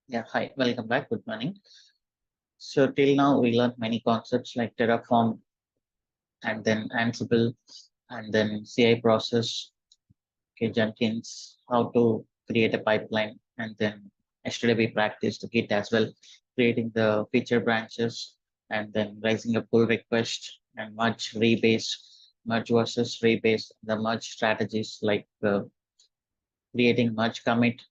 Yeah, hi, welcome back. Good morning. So till now we learned many concepts like Terraform and then Ansible and then CI process, okay, Jenkins, how to create a pipeline, and then yesterday we practiced Git as well, creating the feature branches and then raising a pull request and merge versus rebase, the merge strategies like creating merge commit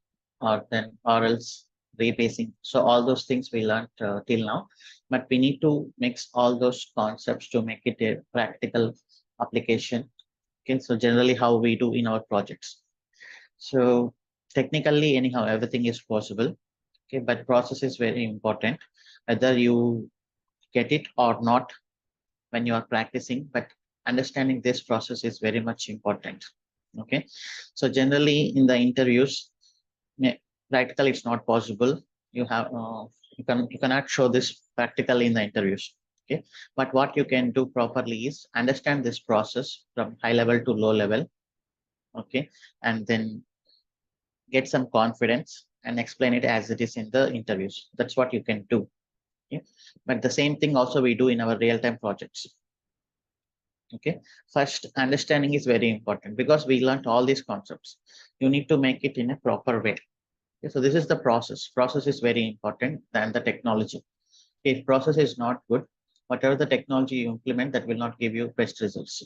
or else rebasing. So all those things we learned till now, but we need to mix all those concepts to make it a practical application. Okay, so generally how we do in our projects. So technically, anyhow, everything is possible. Okay, but process is very important. Whether you get it or not when you are practicing, but understanding this process is very much important. Okay, so generally in the interviews, yeah, practical it's not possible. You have you cannot show this practically in the interviews. Okay, but what you can do properly is understand this process from high level to low level. Okay, and then get some confidence and explain it as it is in the interviews. That's what you can do. Okay, but the same thing also we do in our real time projects. Okay, first understanding is very important because we learned all these concepts. You need to make it in a proper way. Okay, so this is the process. Process is very important than the technology. If process is not good, whatever the technology you implement, that will not give you best results.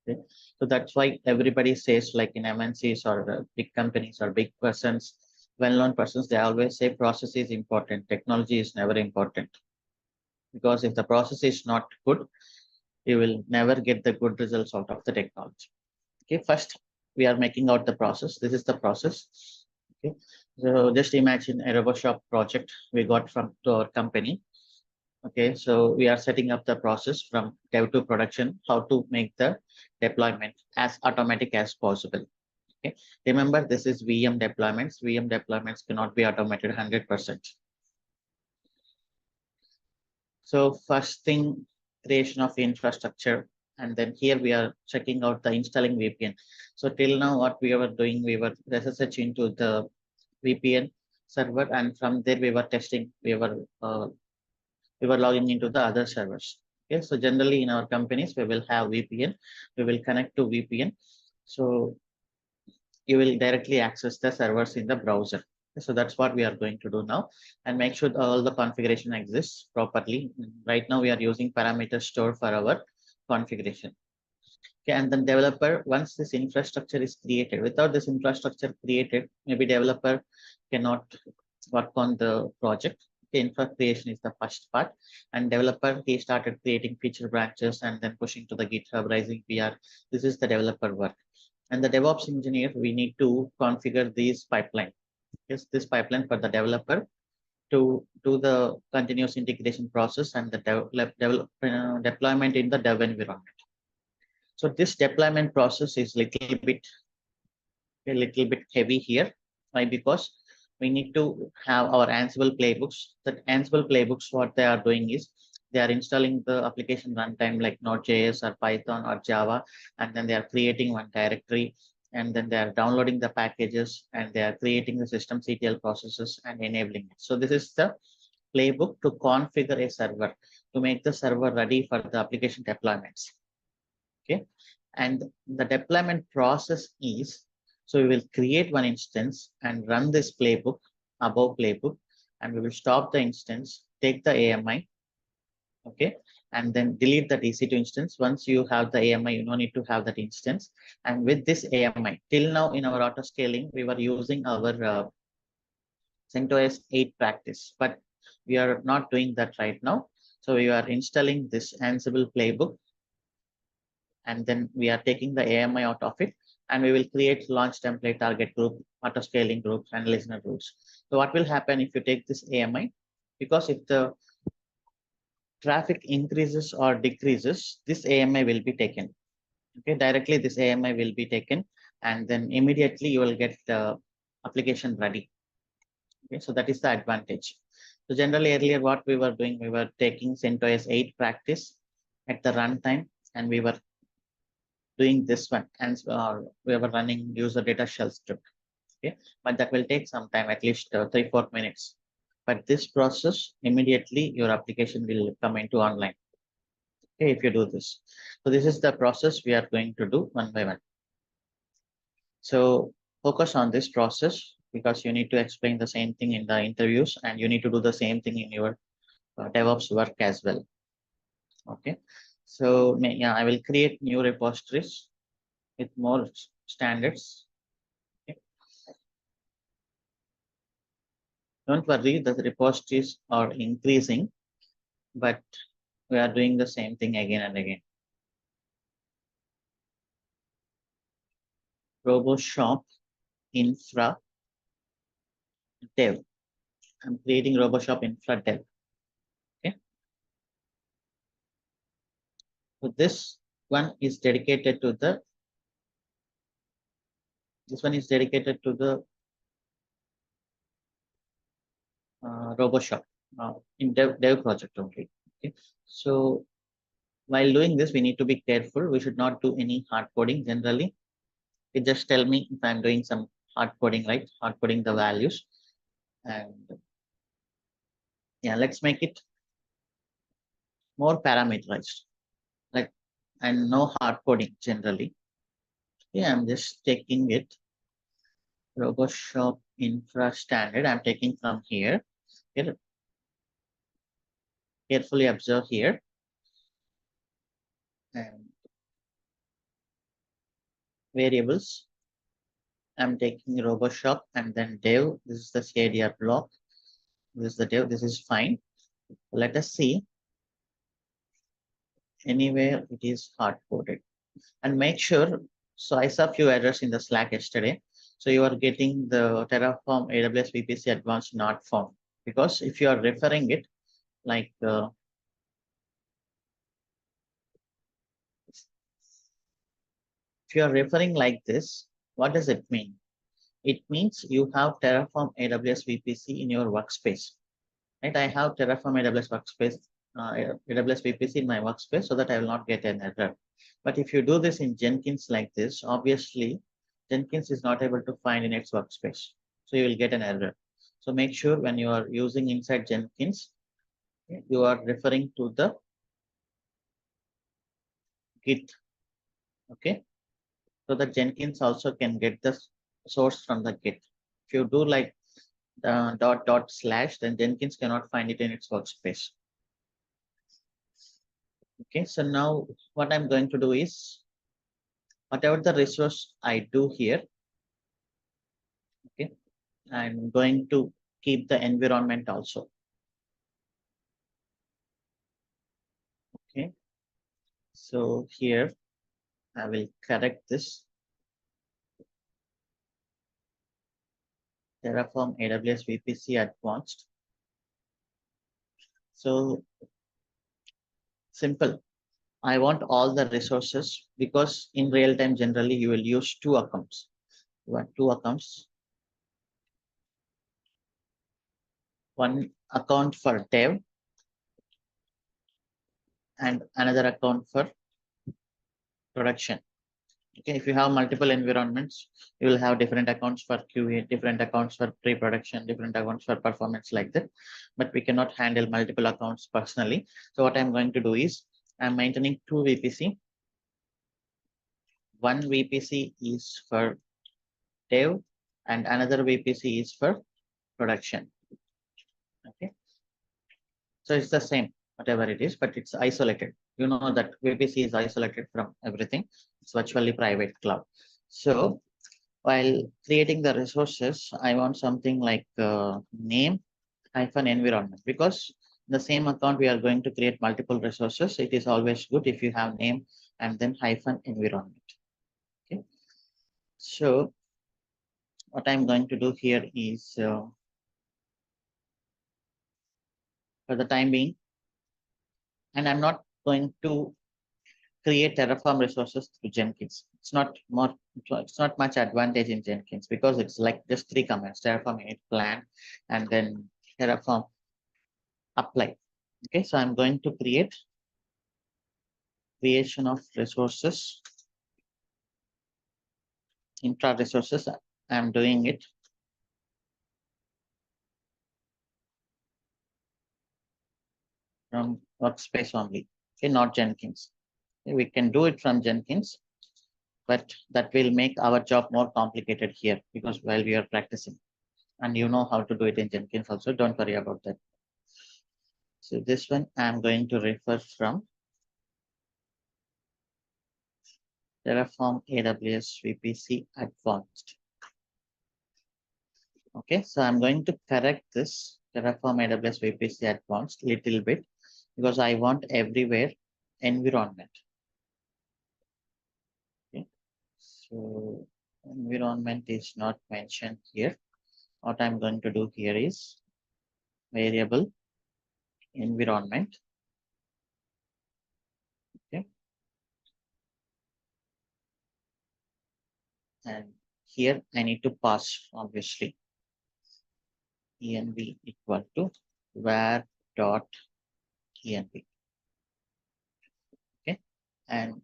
Okay? So that's why everybody says, like in MNCs or big companies or big persons, well-known persons, they always say process is important. Technology is never important because if the process is not good, you will never get the good results out of the technology. Okay, first we are making out the process. This is the process. Okay, so just imagine a RoboShop project we got from to our company. Okay, so we are setting up the process from dev to production, how to make the deployment as automatic as possible. Okay, remember this is VM deployments. VM deployments cannot be automated 100%. So first thing, creation of infrastructure, and then here we are checking out the installing VPN. So till now, what we were doing, we were researching into the VPN server, and from there we were testing. We were logging into the other servers. Okay, so generally in our companies we will have VPN. We will connect to VPN. So you will directly access the servers in the browser. So that's what we are going to do now and make sure all the configuration exists properly. Right now we are using parameter store for our configuration. Okay, and then developer, once this infrastructure is created, without this infrastructure created, maybe developer cannot work on the project. Okay, infra creation is the first part, and developer he started creating feature branches and then pushing to the GitHub, Rising PR. This is the developer work. And the DevOps engineer, we need to configure this pipeline. Yes, this pipeline for the developer to do the continuous integration process and the deployment in the dev environment. So this deployment process is a little bit heavy here. Why? Because we need to have our Ansible playbooks. That Ansible playbooks, what they are doing is they are installing the application runtime like Node.js or Python or Java, and then they are creating one directory, and then they are downloading the packages, and they are creating the systemctl processes and enabling it. So this is the playbook to configure a server to make the server ready for the application deployments. Okay, and the deployment process is, so we will create one instance and run this playbook, above playbook, and we will stop the instance, take the AMI, okay, and then delete the EC2 instance. Once you have the AMI, you don't need to have that instance. And with this AMI, till now in our auto scaling, we were using our CentOS 8 practice, but we are not doing that right now. So we are installing this Ansible playbook, and then we are taking the AMI out of it, and we will create launch template, target group, auto scaling groups, and listener groups. So what will happen if you take this AMI? Because if the traffic increases or decreases, this AMI will be taken. Okay, directly this AMI will be taken, and then immediately you will get the application ready. Okay, so that is the advantage. So generally earlier what we were doing, we were taking CentOS 8 practice at the runtime, and we were doing this one, and we were running user data shell script. Okay, but that will take some time, at least 3-4 minutes. but this process immediately your application will come into online. Okay, if you do this. So this is the process we are going to do one by one. So focus on this process because you need to explain the same thing in the interviews and you need to do the same thing in your DevOps work as well. Okay. So yeah, I will create new repositories with more standards. Okay. Don't worry, the repositories are increasing, but we are doing the same thing again and again. RoboShop Infra Dev. I'm creating RoboShop Infra Dev. Okay. So this one is dedicated to the RoboShop in dev project only. Okay. So while doing this, we need to be careful. We should not do any hard coding generally. It just tell me if I'm doing some hard coding, right? Hard coding the values. And yeah, let's make it more parameterized. Like, and no hard coding generally. Yeah, I'm just taking it. RoboShop Infra Standard. I'm taking from here. Here, carefully observe here. And variables. I'm taking RoboShop and then dev. This is the CIDR block. This is the dev. This is fine. Let us see anywhere it is hard coded. And make sure, so I saw a few errors in the Slack yesterday. So you are getting the Terraform AWS VPC advanced not found, because if you are referring it like if you are referring like this, what does it mean? It means you have Terraform AWS VPC in your workspace, right? I have Terraform AWS workspace, AWS VPC in my workspace so that I will not get an error. But if you do this in Jenkins like this, obviously Jenkins is not able to find in its workspace. So you will get an error. So make sure when you are using inside Jenkins, you are referring to the Git, okay? So that Jenkins also can get the source from the Git. If you do like dot slash, then Jenkins cannot find it in its workspace. Okay, so now what I'm going to do is, whatever the resource I do here, okay, I'm going to keep the environment also. Okay, so here I will correct this. Terraform AWS VPC advanced. So simple. I want all the resources because in real time, generally you will use two accounts. You want two accounts. One account for dev and another account for production. Okay, if you have multiple environments, you will have different accounts for QA, different accounts for pre-production, different accounts for performance like that. But we cannot handle multiple accounts personally. So what I'm going to do is I'm maintaining two VPC. One VPC is for dev and another VPC is for production. Okay, so it's the same, whatever it is, but it's isolated. You know that VPC is isolated from everything. It's virtually private cloud. So while creating the resources, I want something like name hyphen environment, because the same account we are going to create multiple resources. It is always good if you have name and then hyphen environment. Okay. So what I'm going to do here is for the time being, and I'm not going to create Terraform resources through Jenkins. It's not much advantage in Jenkins because it's like just three commands: Terraform init plan and then Terraform apply. Okay, so I'm going to create creation of resources, intra resources. I'm doing it. from workspace only. Okay, not Jenkins. Okay, we can do it from Jenkins, but that will make our job more complicated here because while we are practicing, and you know how to do it in Jenkins also, don't worry about that. So this one I'm going to refer from Terraform AWS VPC Advanced. Okay, so I'm going to correct this Terraform AWS VPC Advanced little bit because I want everywhere environment. Okay, so environment is not mentioned here. What I'm going to do here is variable environment. Okay, and here I need to pass obviously env equal to var dot env. Okay, and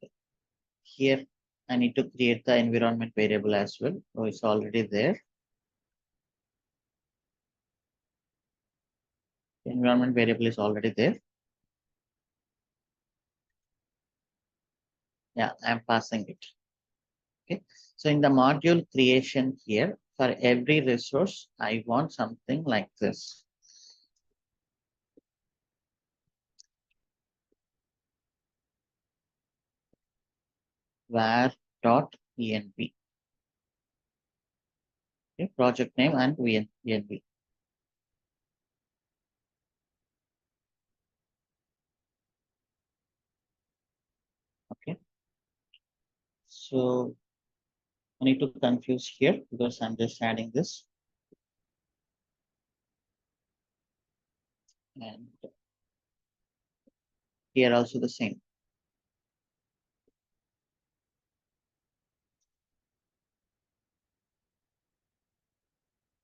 here I need to create the environment variable as well. So it's already there. The environment variable is already there. Yeah, I'm passing it. Okay. So in the module creation here, for every resource, I want something like this. Var dot env. Okay, project name and env. Okay. So I need to confuse here because I'm just adding this. And here also the same.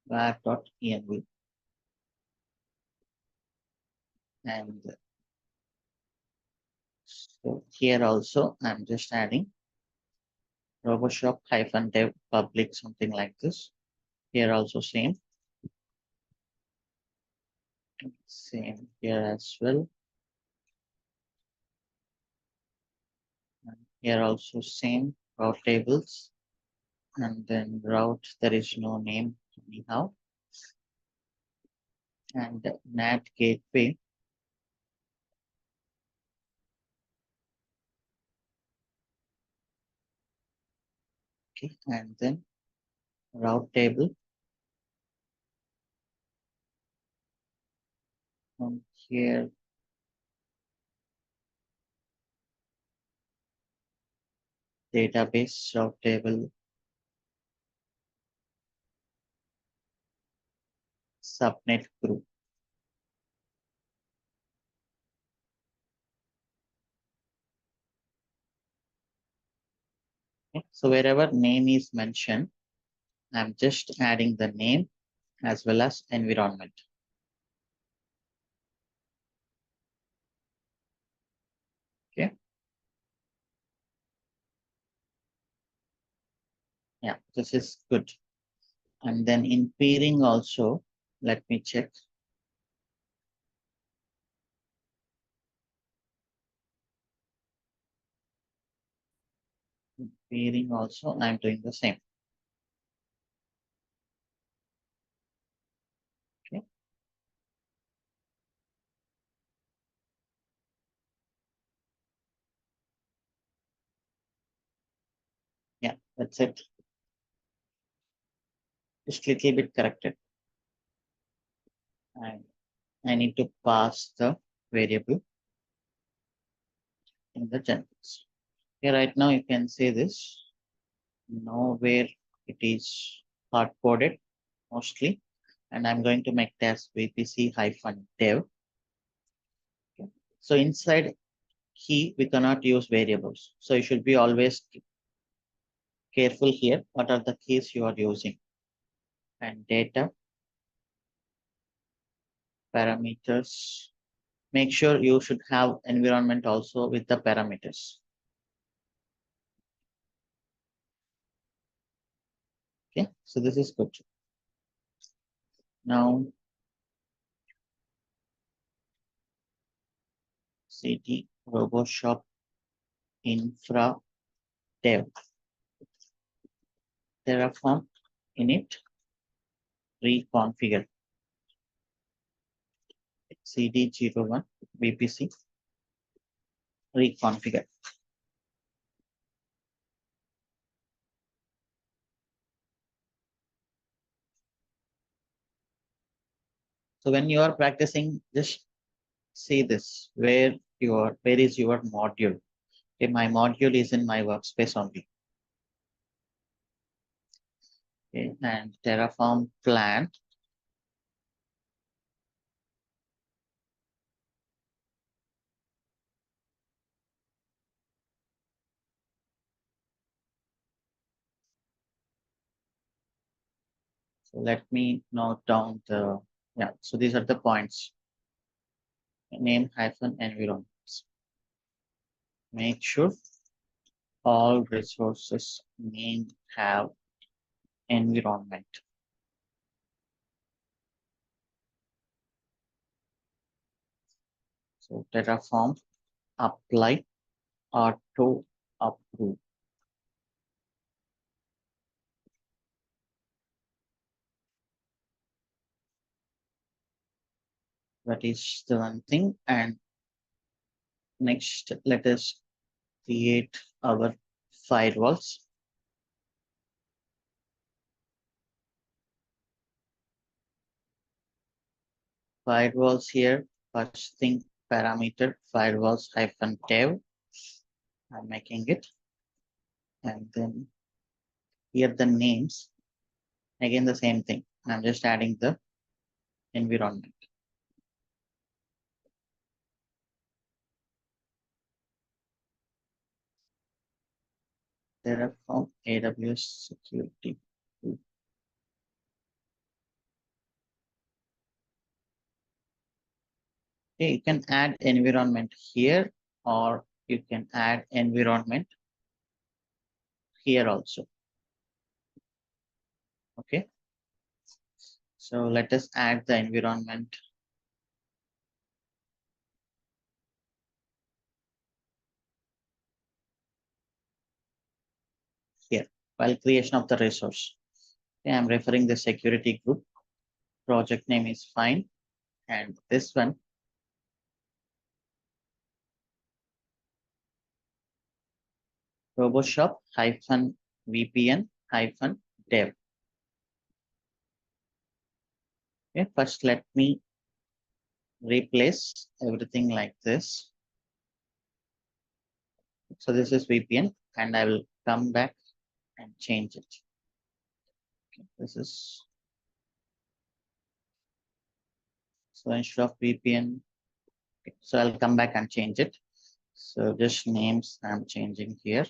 Var dot env. And so here also I'm just adding RoboShop -dev public, something like this. Here also same. Same here as well. And here also same route tables. And then route, there is no name anyhow. And NAT gateway. Okay, and then route table. And here database route table subnet group. Okay. So wherever name is mentioned, I'm just adding the name as well as environment. Okay. Yeah, this is good. And then in peering also, let me check. In peering also, I'm doing the same. Okay. Yeah, that's it. Just little bit corrected. And I need to pass the variable in the Jenkins. Here right now you can see this. Nowhere it is hard coded mostly. And I'm going to make it as VPC-dev. Okay. So inside key, we cannot use variables. So you should be always careful here. What are the keys you are using? And data, parameters. Make sure you should have environment also with the parameters. Okay, so this is good. Now cd RoboShop infra dev Terraform init reconfigure cd01 vpc reconfigure. So when you are practicing, just see this where is your module. Okay, my module is in my workspace only. Okay, and Terraform plan. So let me note down so these are the points. Name hyphen environments. Make sure all resources name have environment. So Terraform apply auto approve. That is the one thing. And next, let us create our firewalls. Firewalls here, first thing parameter firewalls hyphen dev. I'm making it. And then here the names, again the same thing. I'm just adding the environment. Terraform AWS security. Okay, you can add environment here, or you can add environment here also. Okay. So let us add the environment. Here, while creation of the resource. Okay, I'm referring the security group. Project name is fine. And this one, RoboShop hyphen VPN hyphen dev. Okay, first let me replace everything like this. So this is VPN, and I will come back and change it. Okay, this is so instead of VPN. Okay, so I'll come back and change it. So just names I'm changing here.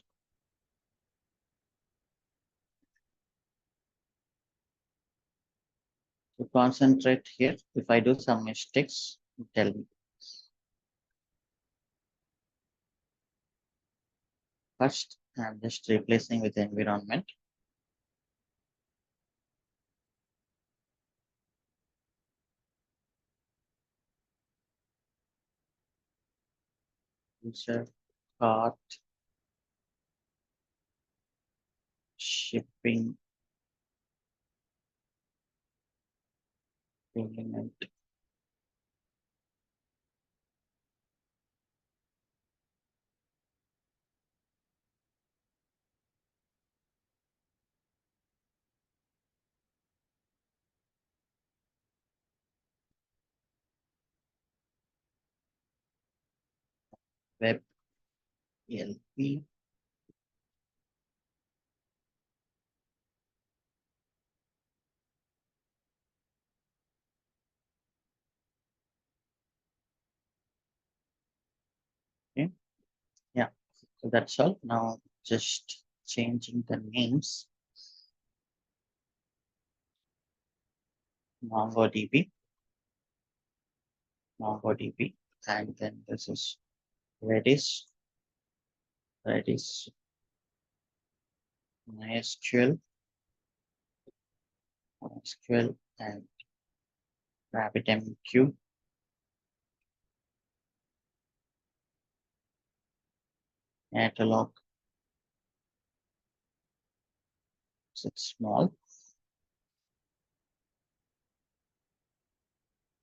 To concentrate here, if I do some mistakes, tell me. First, I'm just replacing with environment. User cart shipping element. Web LP. Okay. Yeah. So that's all. Now just changing the names. MongoDB, MongoDB, and then this is Redis, Redis, MySQL, MySQL, and RabbitMQ. catalog. So it's small.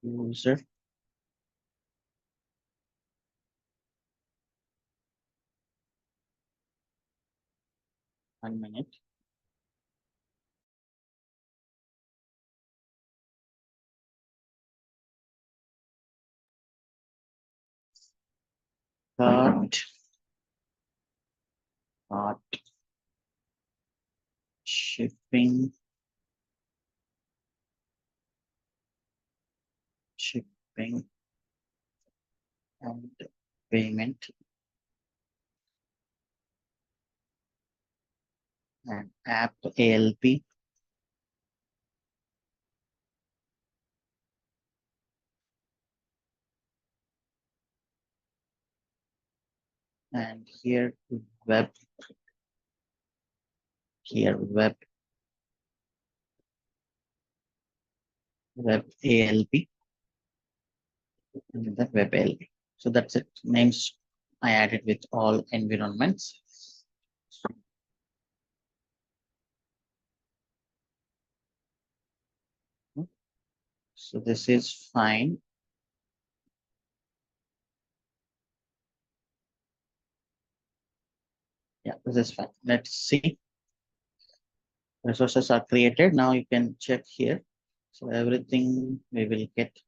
User. One minute. Cart. Cart. Shipping. Shipping. And payment. And app ALP. And here web. Here web. Web ALP. And then web ALP. So that's it. Names I added with all environments. So this is fine. Yeah, this is fine. Let's see. Resources are created. Now you can check here. So everything we will get.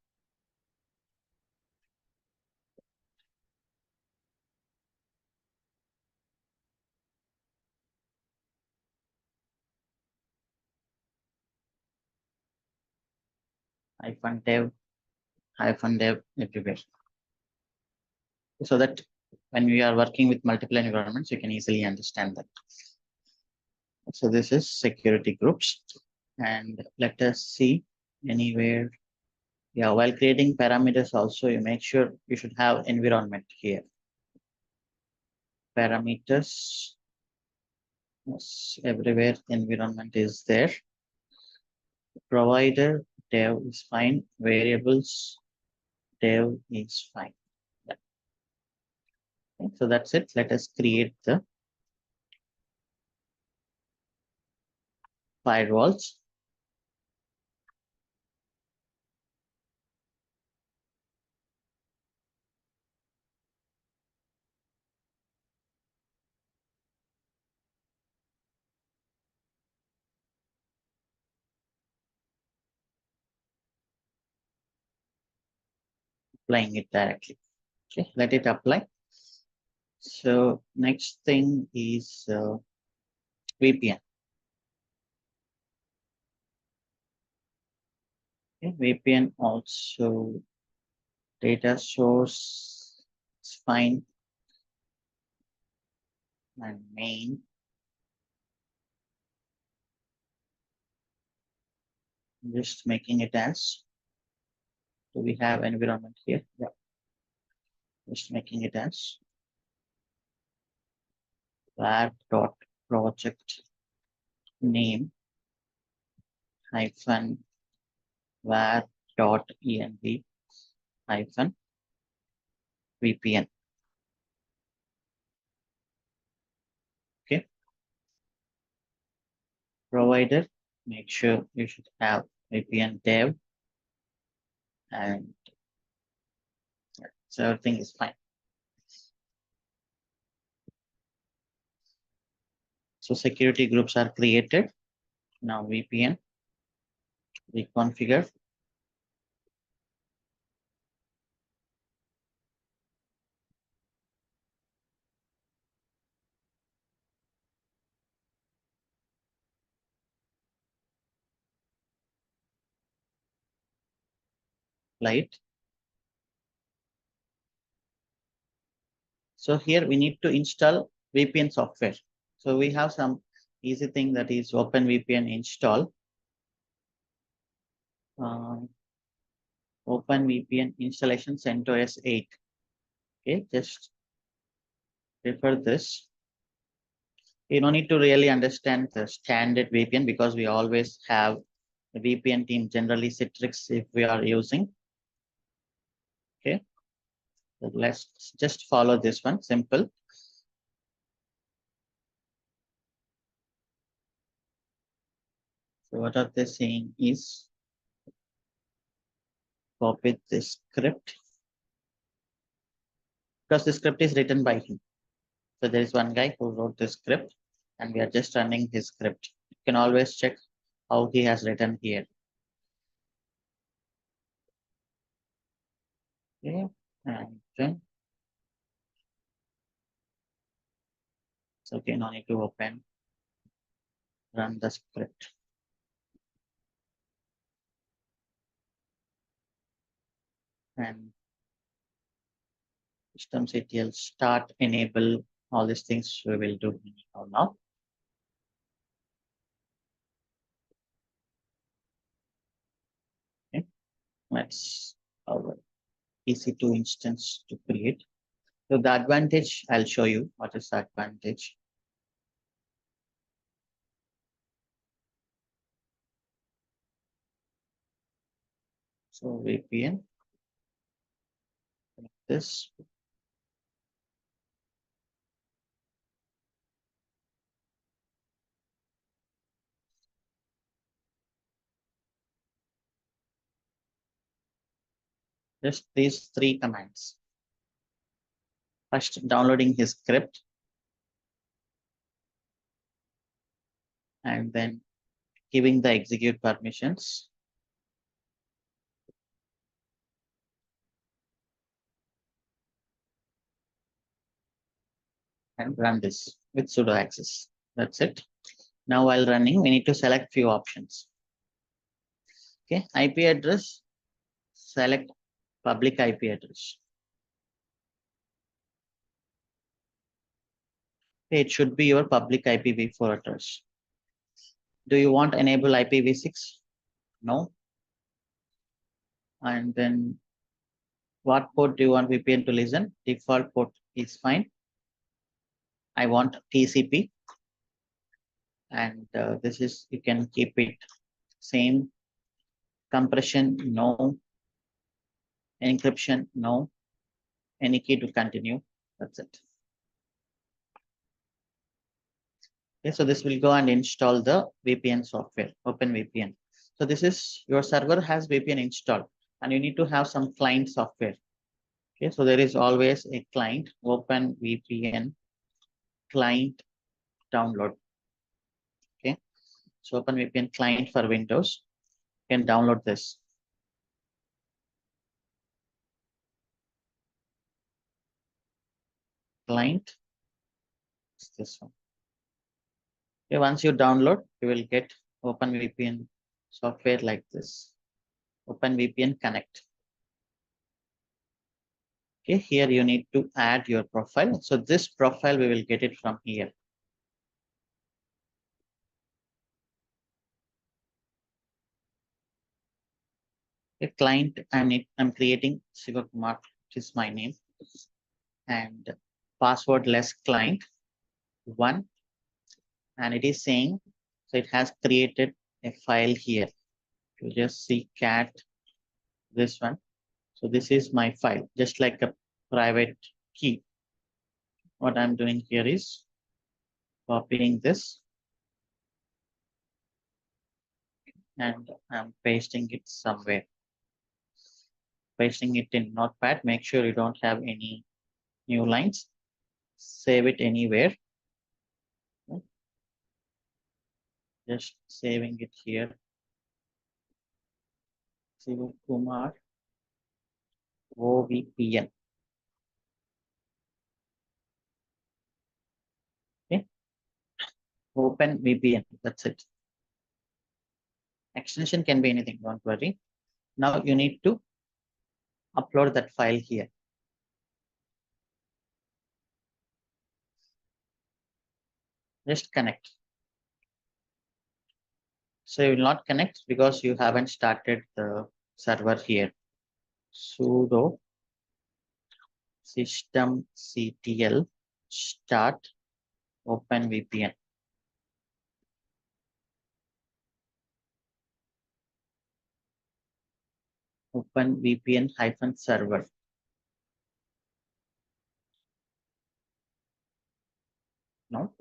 -dev, -dev everywhere. So that when we are working with multiple environments, you can easily understand that. So this is security groups. And let us see anywhere. Yeah, while creating parameters also, you make sure you should have environment here. Parameters. Yes, everywhere environment is there. Provider dev is fine. Variables dev is fine. Yeah. Okay, so that's it. Let us create the firewalls. Applying it directly. Okay, let it apply. So next thing is VPN. Okay, VPN also data source is fine. And main. Just making it as. Do we have environment here? Yeah. Just making it as var dot project name hyphen var dot env hyphen VPN. Okay. Provider, make sure you should have VPN dev, and so everything is fine. So security groups are created. Now VPN, reconfigure. Light. So here we need to install VPN software. So we have some easy thing, that is OpenVPN install. OpenVPN installation CentOS 8. Okay, just refer this. You don't need to really understand the standard VPN, because we always have the VPN team, generally Citrix, if we are using. Okay, so let's just follow this one, simple. So what are they saying is copy this script because the script is written by him. So there is one guy who wrote the script and we are just running his script. You can always check how he has written here. Okay, and then so okay, no need to open, run the script. And systemctl start, enable, all these things we will do now. Okay, let's our EC2 instance to create. So the advantage, I'll show you what is the advantage. So VPN, like this. Just these three commands. First, downloading his script, and then giving the execute permissions. And run this with sudo access. That's it. Now while running, we need to select few options. Okay, IP address, select public IP address. Okay, it should be your public IPv4 address. Do you want enable IPv6? No. And then what port do you want VPN to listen? Default port is fine. I want TCP. And this is, you can keep it same. Compression, no. Encryption, no. Any key to continue. That's it. Okay, so this will go and install the VPN software, OpenVPN. So this is your server has VPN installed and you need to have some client software. Okay, so there is always a client, OpenVPN client download. Okay, so OpenVPN client for Windows, you can download this. Client, it's this one. Okay, once you download, you will get OpenVPN software like this. OpenVPN Connect. Okay, here you need to add your profile. So this profile, we will get it from here. A client, I'm creating Sivakumar, which is my name, and passwordless client 1, and it is saying, so it has created a file here. You just see cat, this one. So this is my file, just like a private key. What I'm doing here is copying this and I'm pasting it somewhere. Pasting it in Notepad. Make sure you don't have any new lines. Save it anywhere. Just saving it here. Sivakumar OVPN. Okay. Open VPN. That's it. Extension can be anything. Don't worry. Now you need to upload that file here. Just connect. So you will not connect because you haven't started the server here. Sudo systemctl start OpenVPN. OpenVPN-server. No.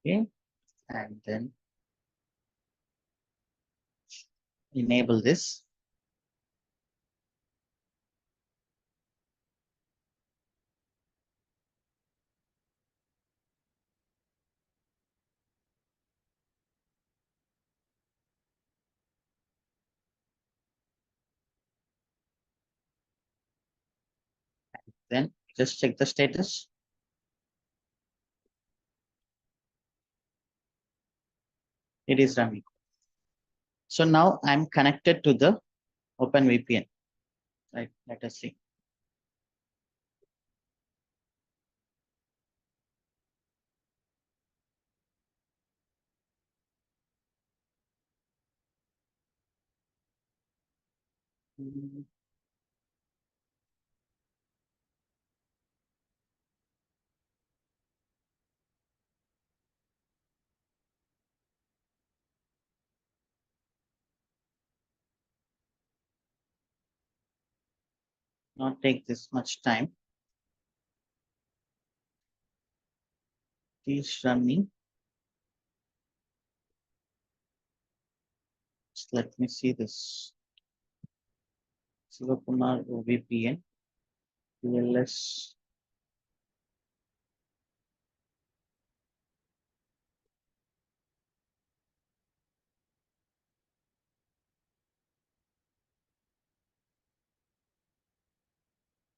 Okay, and then enable this. Then just check the status. It is running. So now I'm connected to the OpenVPN. Right, let us see. Mm, Not take this much time. It is running. Just let me see this. Sivakumar VPN, TLS.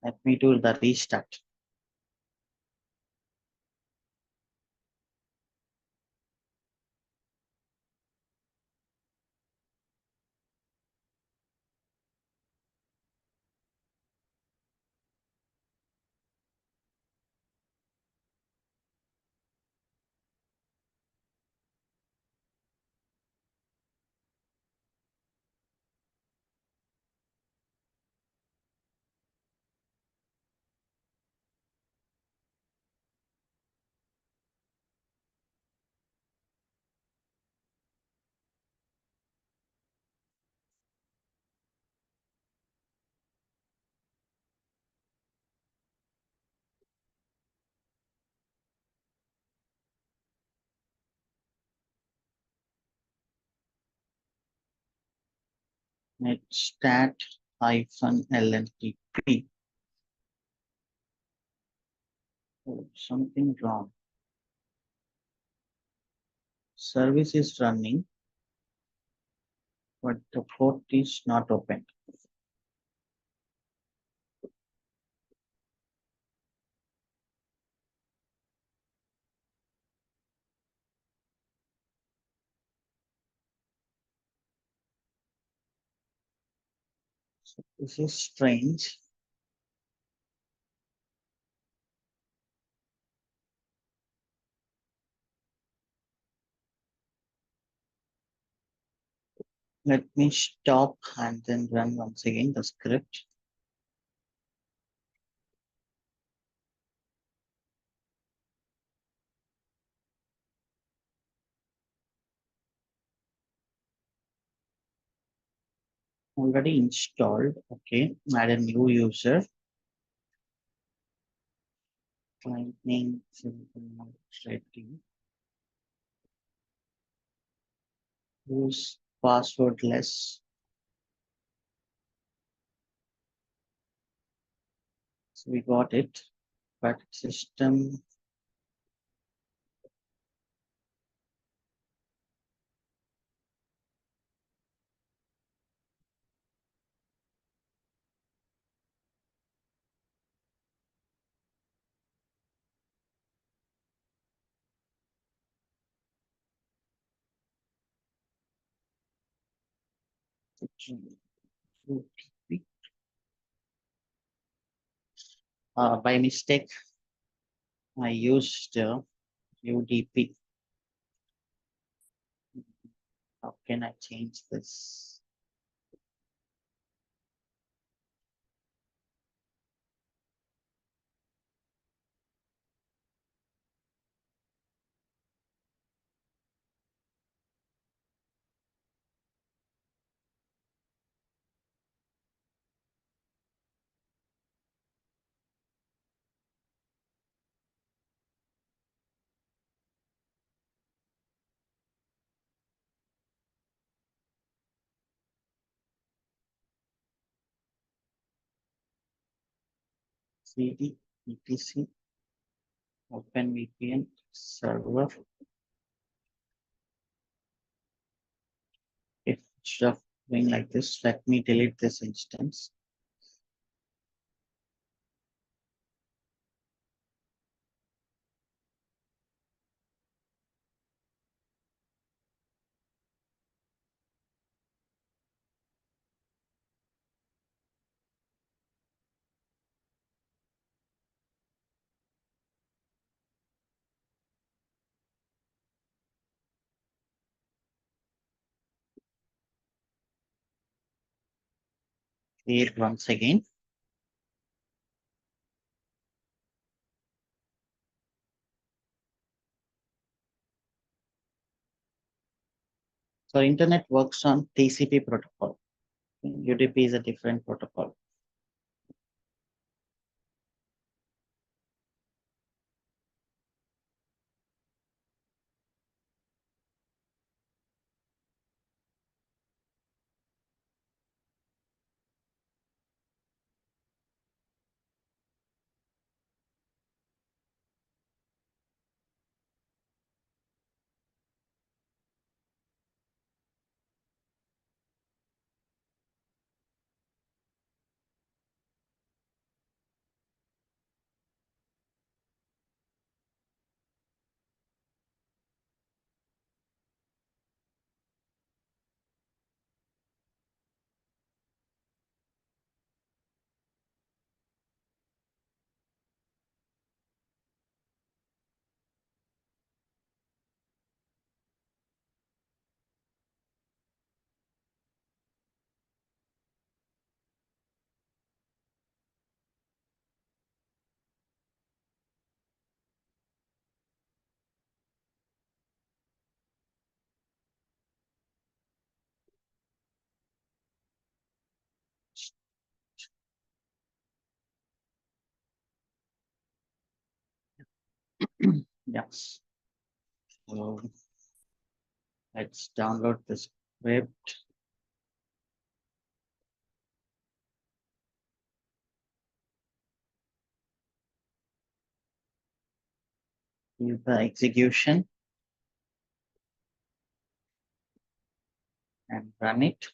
Let me do the restart. Netstat -lntp. Oh, something wrong. Service is running, but the port is not open. So this is strange. Let me stop and then run once again the script. Already installed. Okay, add a new user. Client name, Reddy. Use passwordless. So we got it, but system. By mistake, I used UDP. How can I change this? cd etc OpenVPN server. If instead of doing like this, let me delete this instance. Create once again. So internet works on TCP protocol. UDP is a different protocol. Yes. So let's download the script. Use the execution and run it.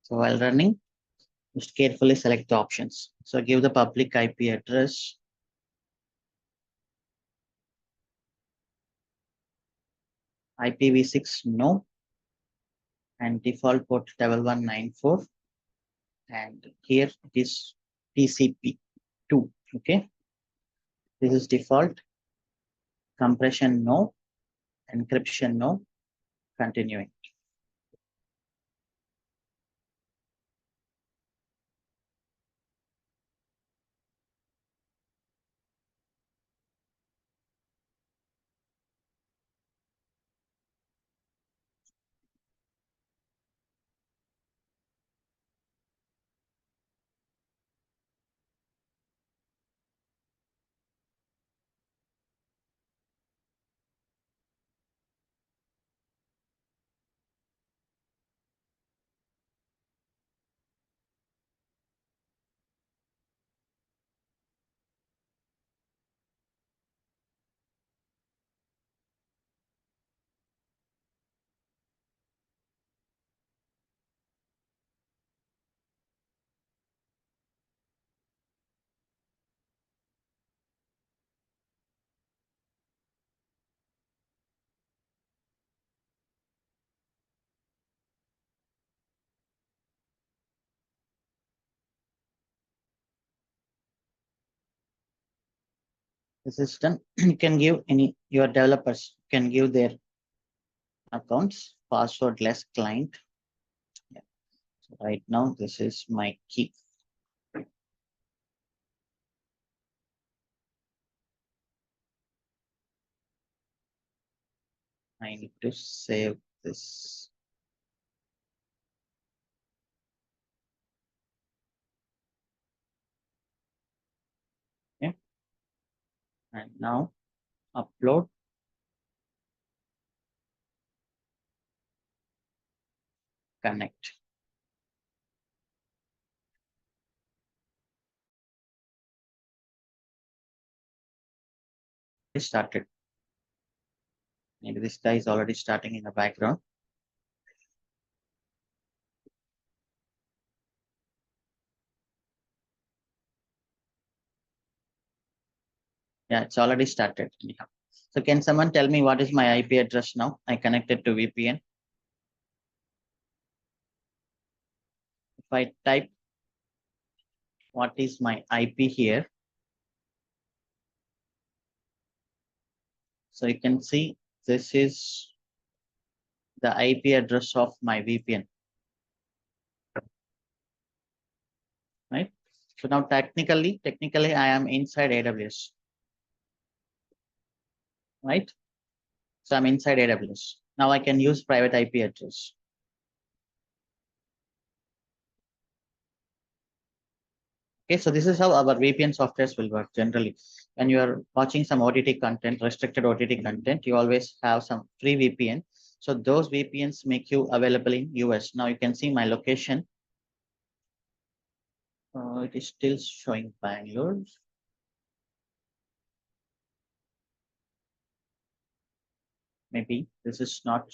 So while running, just carefully select the options. So give the public IP address. IPv6 no, and default port 1194, and here it is TCP2. Okay, this is default. Compression no, encryption no, continuing. This is done. You can give your developers can give their accounts passwordless client. Yeah. So right now, this is my key. I need to save this. Okay. And now upload. Connect. started. Maybe this guy is already starting in the background. Yeah, it's already started. Yeah. So can someone tell me what is my IP address now? I connected to VPN. If I type what is my IP here, so you can see this is the IP address of my VPN, right? So now technically I am inside AWS, right? So I'm inside AWS. Now I can use private IP address. Okay, so this is how our VPN softwares will work generally. When you are watching some OTT content, restricted OTT content, you always have some free VPN. So those VPNs make you available in US. Now you can see my location. It is still showing Bangalore. Maybe this is not,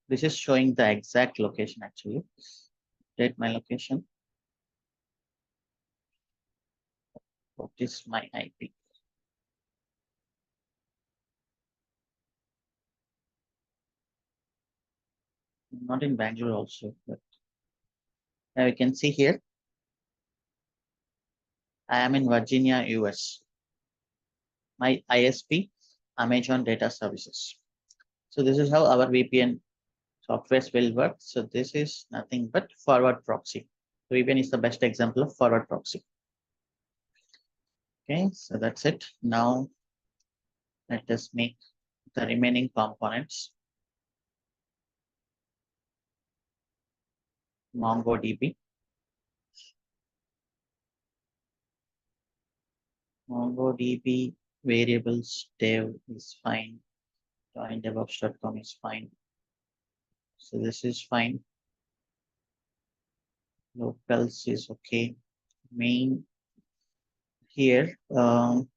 this is showing the exact location actually. Date my location. What is my IP? Not in Bangalore also, but now you can see here, I am in Virginia, US. My ISP, Amazon Data Services. So this is how our VPN softwares will work. So this is nothing but forward proxy. VPN is the best example of forward proxy. Okay, so that's it. Now let us make the remaining components. MongoDB. MongoDB variables dev is fine. Join DevOps.com is fine. So this is fine. Locals is okay. Main here. I'm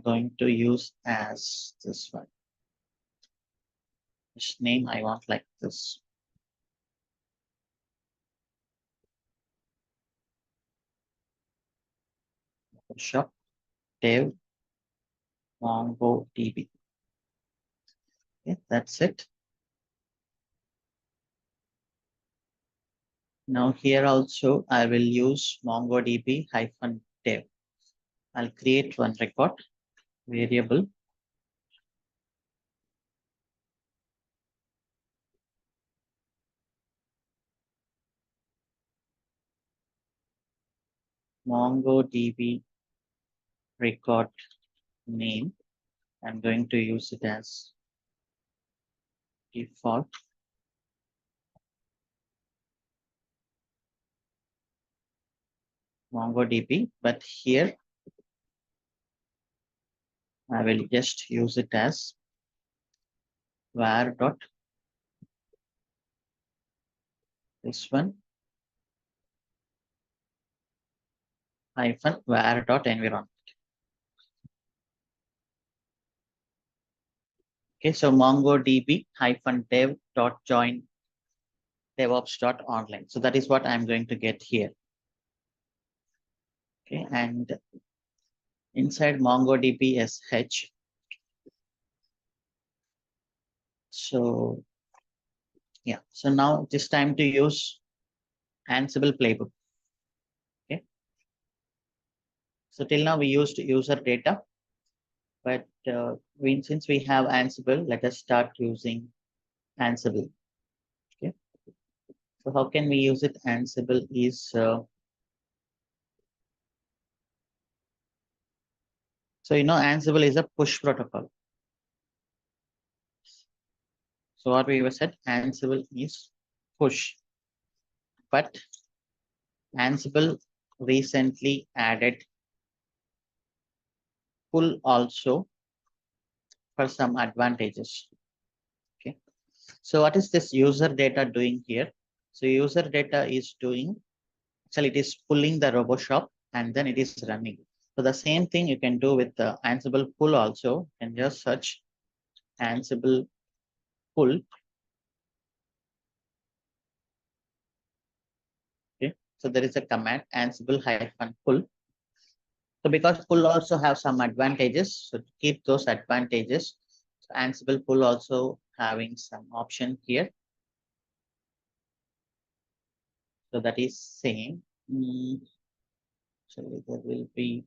going to use as this one. This name I want like this. Shop dev MongoDB. Okay, that's it. Now here also I will use MongoDB -dev. I'll create one record variable. MongoDB record name. I'm going to use it as default. MongoDB, but here I will just use it as var dot this one -var dot environment. Okay, so MongoDB -dev dot join DevOps dot online. So that is what I'm going to get here. Okay, and inside MongoDB sh. So yeah, so now it is time to use Ansible playbook. Okay, so till now we used user data, but since we have Ansible, let us start using Ansible. Okay, so how can we use it? Ansible is so Ansible is a push protocol. So what we said, Ansible is push, but Ansible recently added pull also for some advantages. Okay, so what is this user data doing here? So user data is doing, actually it is pulling the RoboShop and then it is running. So the same thing you can do with the Ansible pull also, and just search Ansible pull. Okay, so there is a command Ansible -pull. So because pull also have some advantages, so to keep those advantages, so Ansible pull also having some option here. So that is same. So there will be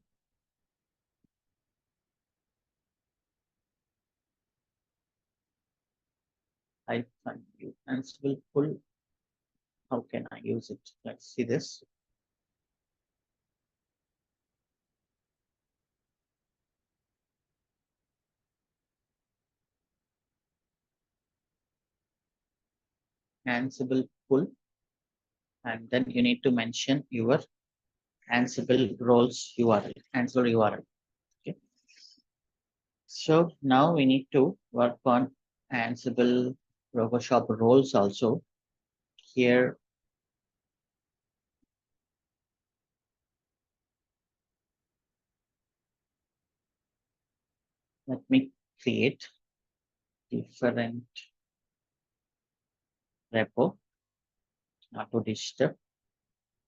Ansible pull. How can I use it? Let's see this. Ansible pull, and then you need to mention your Ansible roles URL, Ansible URL. Okay. So now we need to work on Ansible RoboShop roles also. Here, let me create different repo, not to disturb.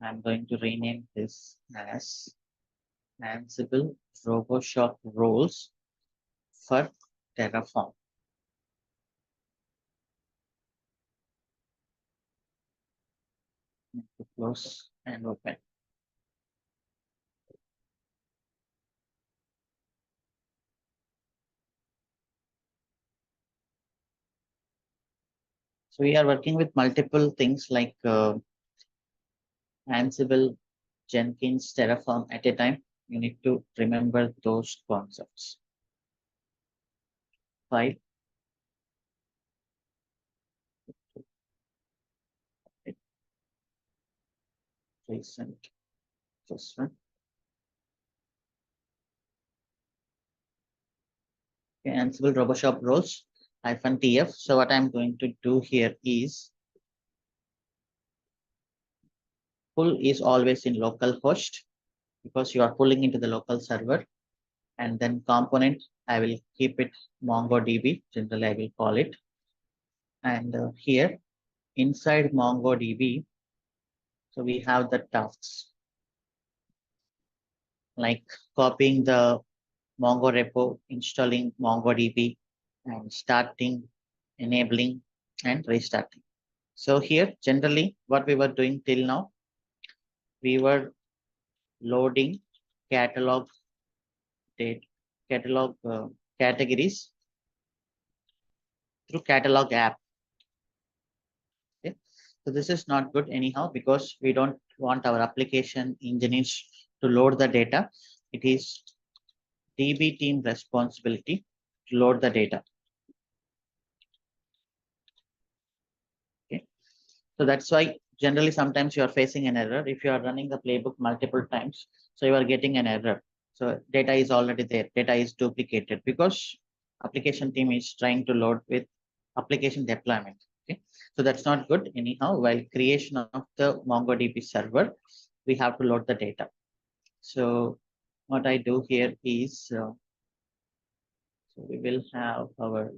I'm going to rename this as Ansible RoboShop roles for Terraform. Close and open. So we are working with multiple things like Ansible, Jenkins, Terraform at a time. You need to remember those concepts. File, recent, this one. Okay, Ansible RoboShop roles -tf. So what I'm going to do here is pull is always in localhost because you are pulling into the local server, and then component I will keep it MongoDB. Generally, I will call it. And here inside MongoDB, so we have the tasks like copying the Mongo repo, installing MongoDB, and starting, enabling, and restarting. So here, generally, what we were doing till now, we were loading catalog date, catalog categories through catalog app. Okay? So this is not good anyhow because we don't want our application engineers to load the data. It is DB team responsibility to load the data. Okay. So that's why generally sometimes you are facing an error. If you are running the playbook multiple times, so you are getting an error. So data is already there. Data is duplicated because application team is trying to load with application deployment. Okay. So that's not good anyhow. While creation of the MongoDB server, we have to load the data. So what I do here is, so we will have our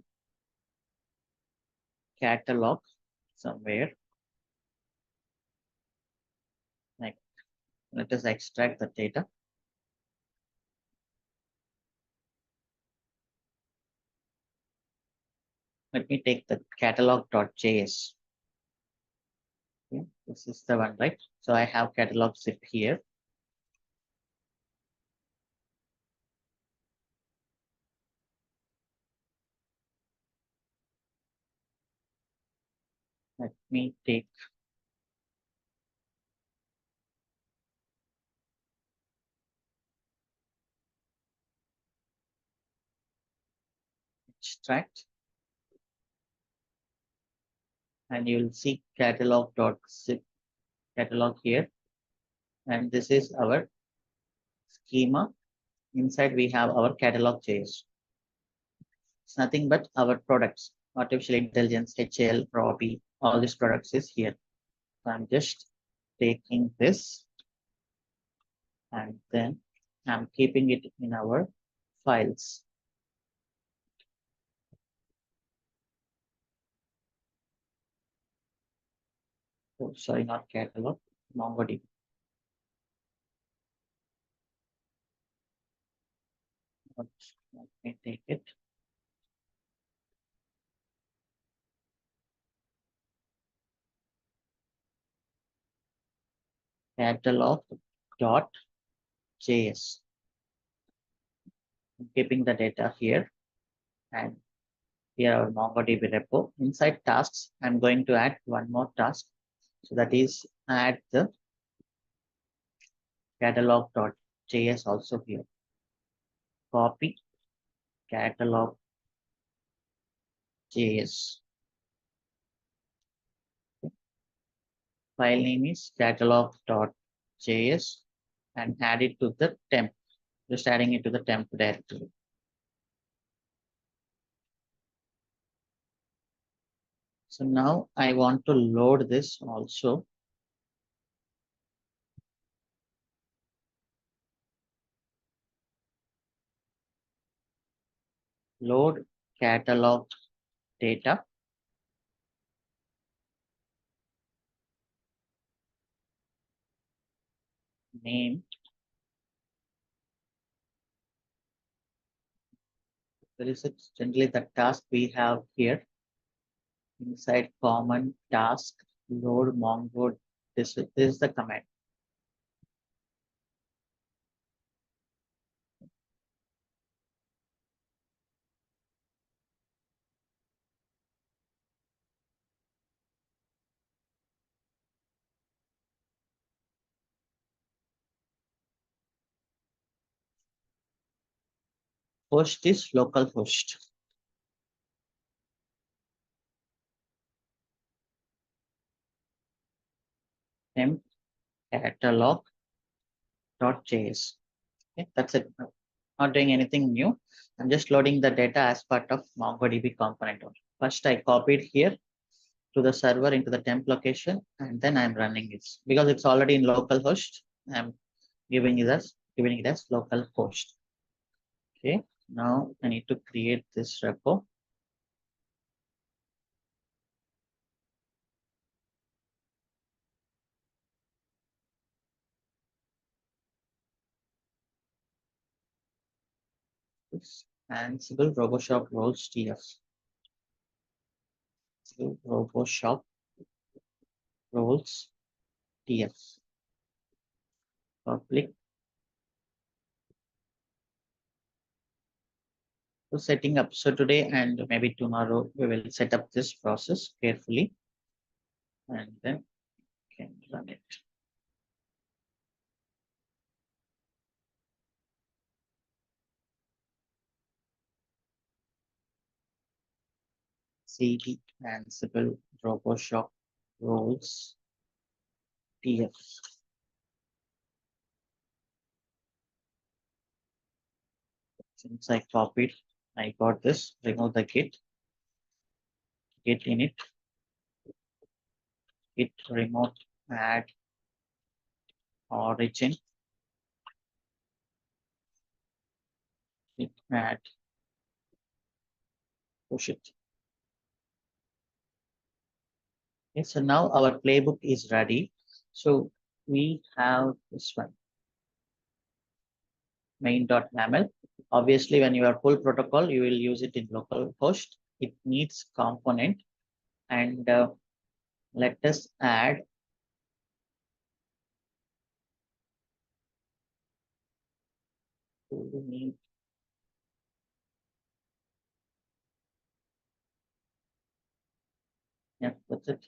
catalog somewhere. Like, let us extract the data. Let me take the catalog.js. Okay, this is the one, right? So I have catalog zip here. Let me take extract, and you will see catalog.zip catalog here. And this is our schema. Inside we have our catalog.js. It's nothing but our products, artificial intelligence, HL, Robbie, all these products is here. So I'm just taking this and then I'm keeping it in our files. Oh, sorry, not catalog, MongoDB. Let me take it. Catalog.js. I'm keeping the data here, and here our MongoDB repo. Inside tasks, I'm going to add one more task. So that is add the catalog.js also here. Copy catalog.js. File name is catalog.js and add it to the temp. Just adding it to the temp directory. So now I want to load this also. Load catalog data. Name. There is generally the task we have here inside common task load mongo. This is the command. Host is local host. Temp catalog.js. Okay, that's it. Not doing anything new. I'm just loading the data as part of MongoDB component. First, I copied here to the server into the temp location, and then I'm running it because it's already in localhost. I'm giving it as localhost. Okay, now I need to create this repo. It's Ansible RoboShop roles TF. RoboShop roles TF. Public. So setting up. So today and maybe tomorrow we will set up this process carefully, and then can run it. CD Ansible RoboShop roles TF. Since I copied, I got this. Remove the git init, git remote add origin, git add push it. Okay, so now our playbook is ready. So we have this one main.yaml. Obviously, when you are full protocol, you will use it in local host. It needs component, and let us add to the yeah, that's it.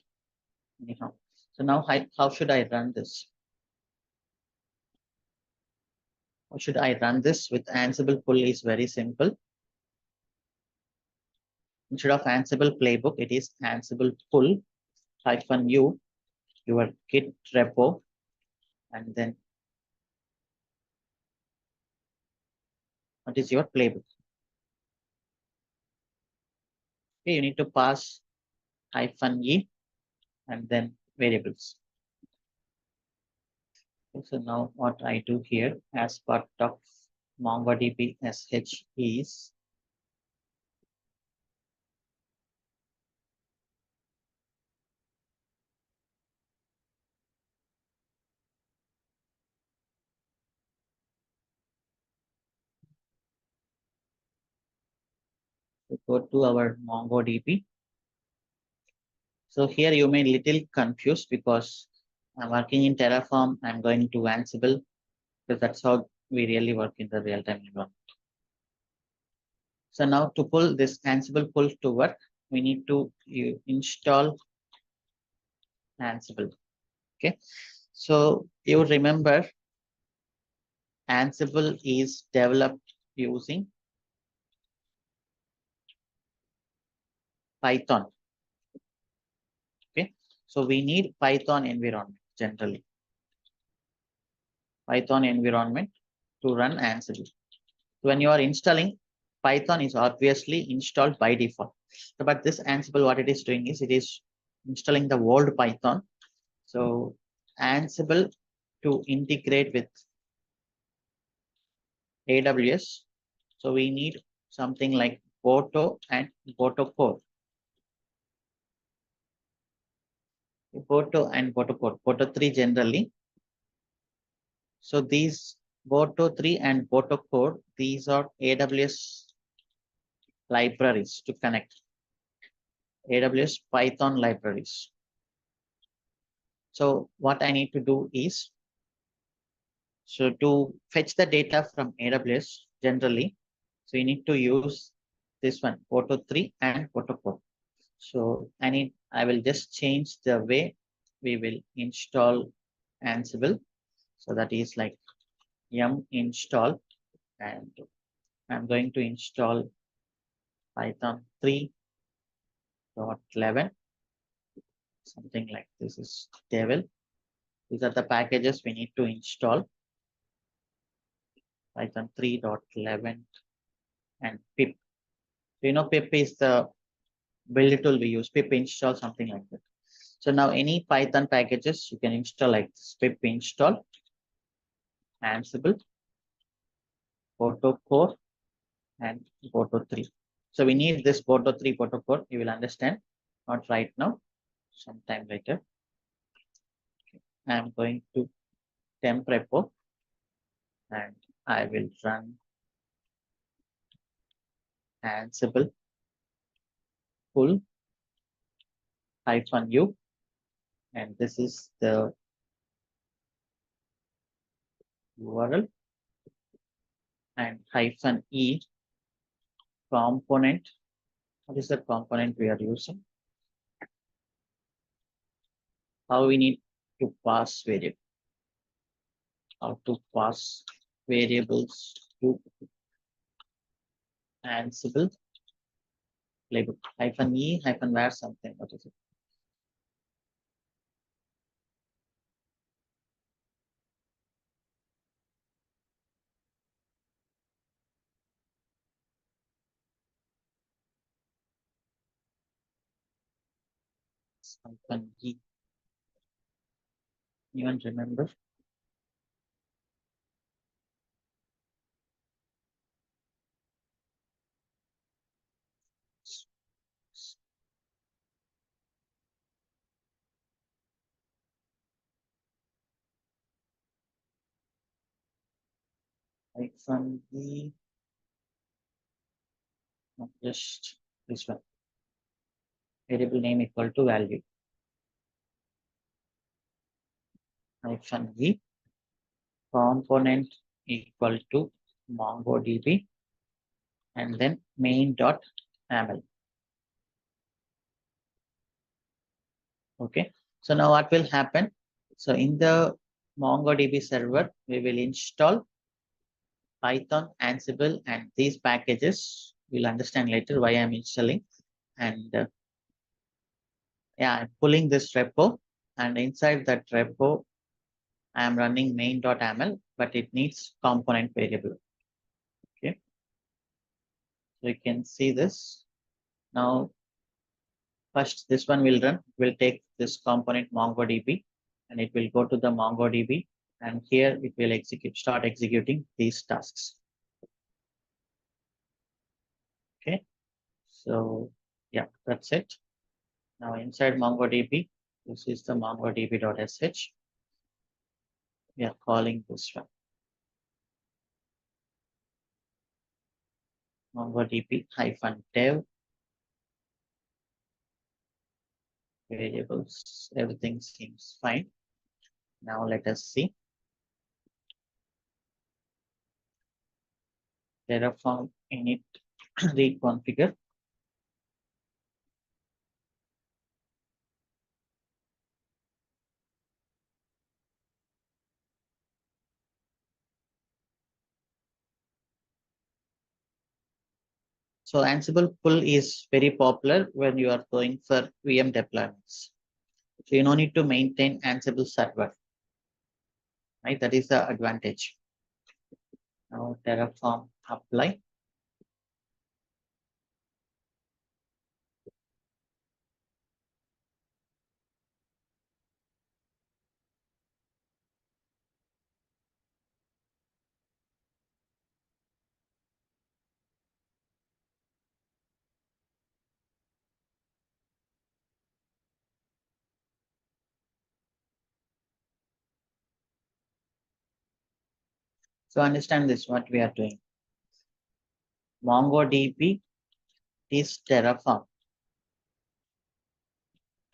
Anyhow, so now how should I run this? How should I run this with Ansible pull is very simple. Instead of Ansible playbook, it is Ansible pull -u, your git repo, and then what is your playbook? Okay, you need to pass -e and then variables. Okay, so now what I do here as part of MongoDB SH is to go to our MongoDB. So here you may little confused because I'm working in Terraform. I'm going to Ansible because that's how we really work in the real-time environment. So now to pull this Ansible pull to work, we need to install Ansible. Okay. So you remember Ansible is developed using Python. Okay. So we need Python environment generally. Python environment to run Ansible. When you are installing, Python is obviously installed by default. So, but this Ansible, what it is doing is it is installing the old Python. So Ansible to integrate with AWS. So we need something like Boto and Boto Core. Boto and Boto Core, Boto 3 generally. So these Boto 3 and Boto Core, these are AWS libraries to connect. AWS Python libraries. So what I need to do is, so to fetch the data from AWS generally, so you need to use this one, Photo 3 and Photo 4. So I will just change the way we will install Ansible. So that is like yum install, and I'm going to install Python 3.11, something like this is devil. These are the packages we need to install. Python 3.11 and pip. So, pip is the build tool we use, pip install, something like that. So now any Python packages you can install like this, pip install Ansible, Photo Core, and Photo 3. So we need this Photo 3, Photo Core. You will understand, not right now, sometime later. I'm going to temp repo and I will run Ansible full -u, and this is the URL, and -e component. What is the component we are using? How we need to pass variable, how to pass variables to Ansible playbook, -e -var something. What is it? -e. Anyone remember? -e, not just this one. Variable name equal to value. -e component equal to MongoDB, and then main.aml. Okay. So now what will happen? So in the MongoDB server, we will install Python, Ansible, and these packages. We'll understand later why I'm installing. And yeah, I'm pulling this repo, and inside that repo, I'm running main.aml, but it needs component variable. Okay. So you can see this. Now, first this one will run. We'll take this component MongoDB, and it will go to the MongoDB, and here it will start executing these tasks. Okay, so yeah, that's it. Now inside MongoDB, this is the mongodb.sh. We are calling this one MongoDB-dev variables. Everything seems fine. Now let us see Terraform init reconfigure. So Ansible pull is very popular when you are going for VM deployments. So you no need to maintain Ansible server, right? That is the advantage. Now Terraform apply. So understand this, what we are doing. MongoDB is Terraform.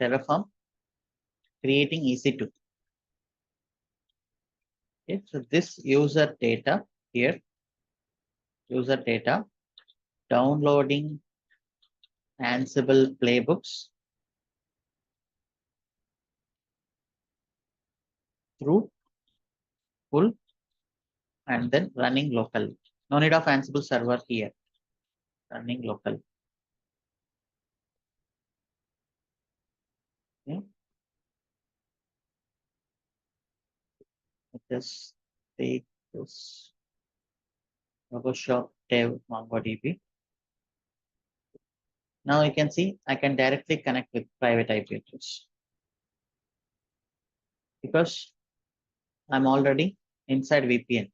Terraform creating EC2. Okay, so this user data here, user data, downloading Ansible playbooks through pull and then running locally. No need of Ansible server here, running local. Okay. Let us take this Photoshop dev MongoDB. Now you can see I can directly connect with private IP address because I'm already inside VPN.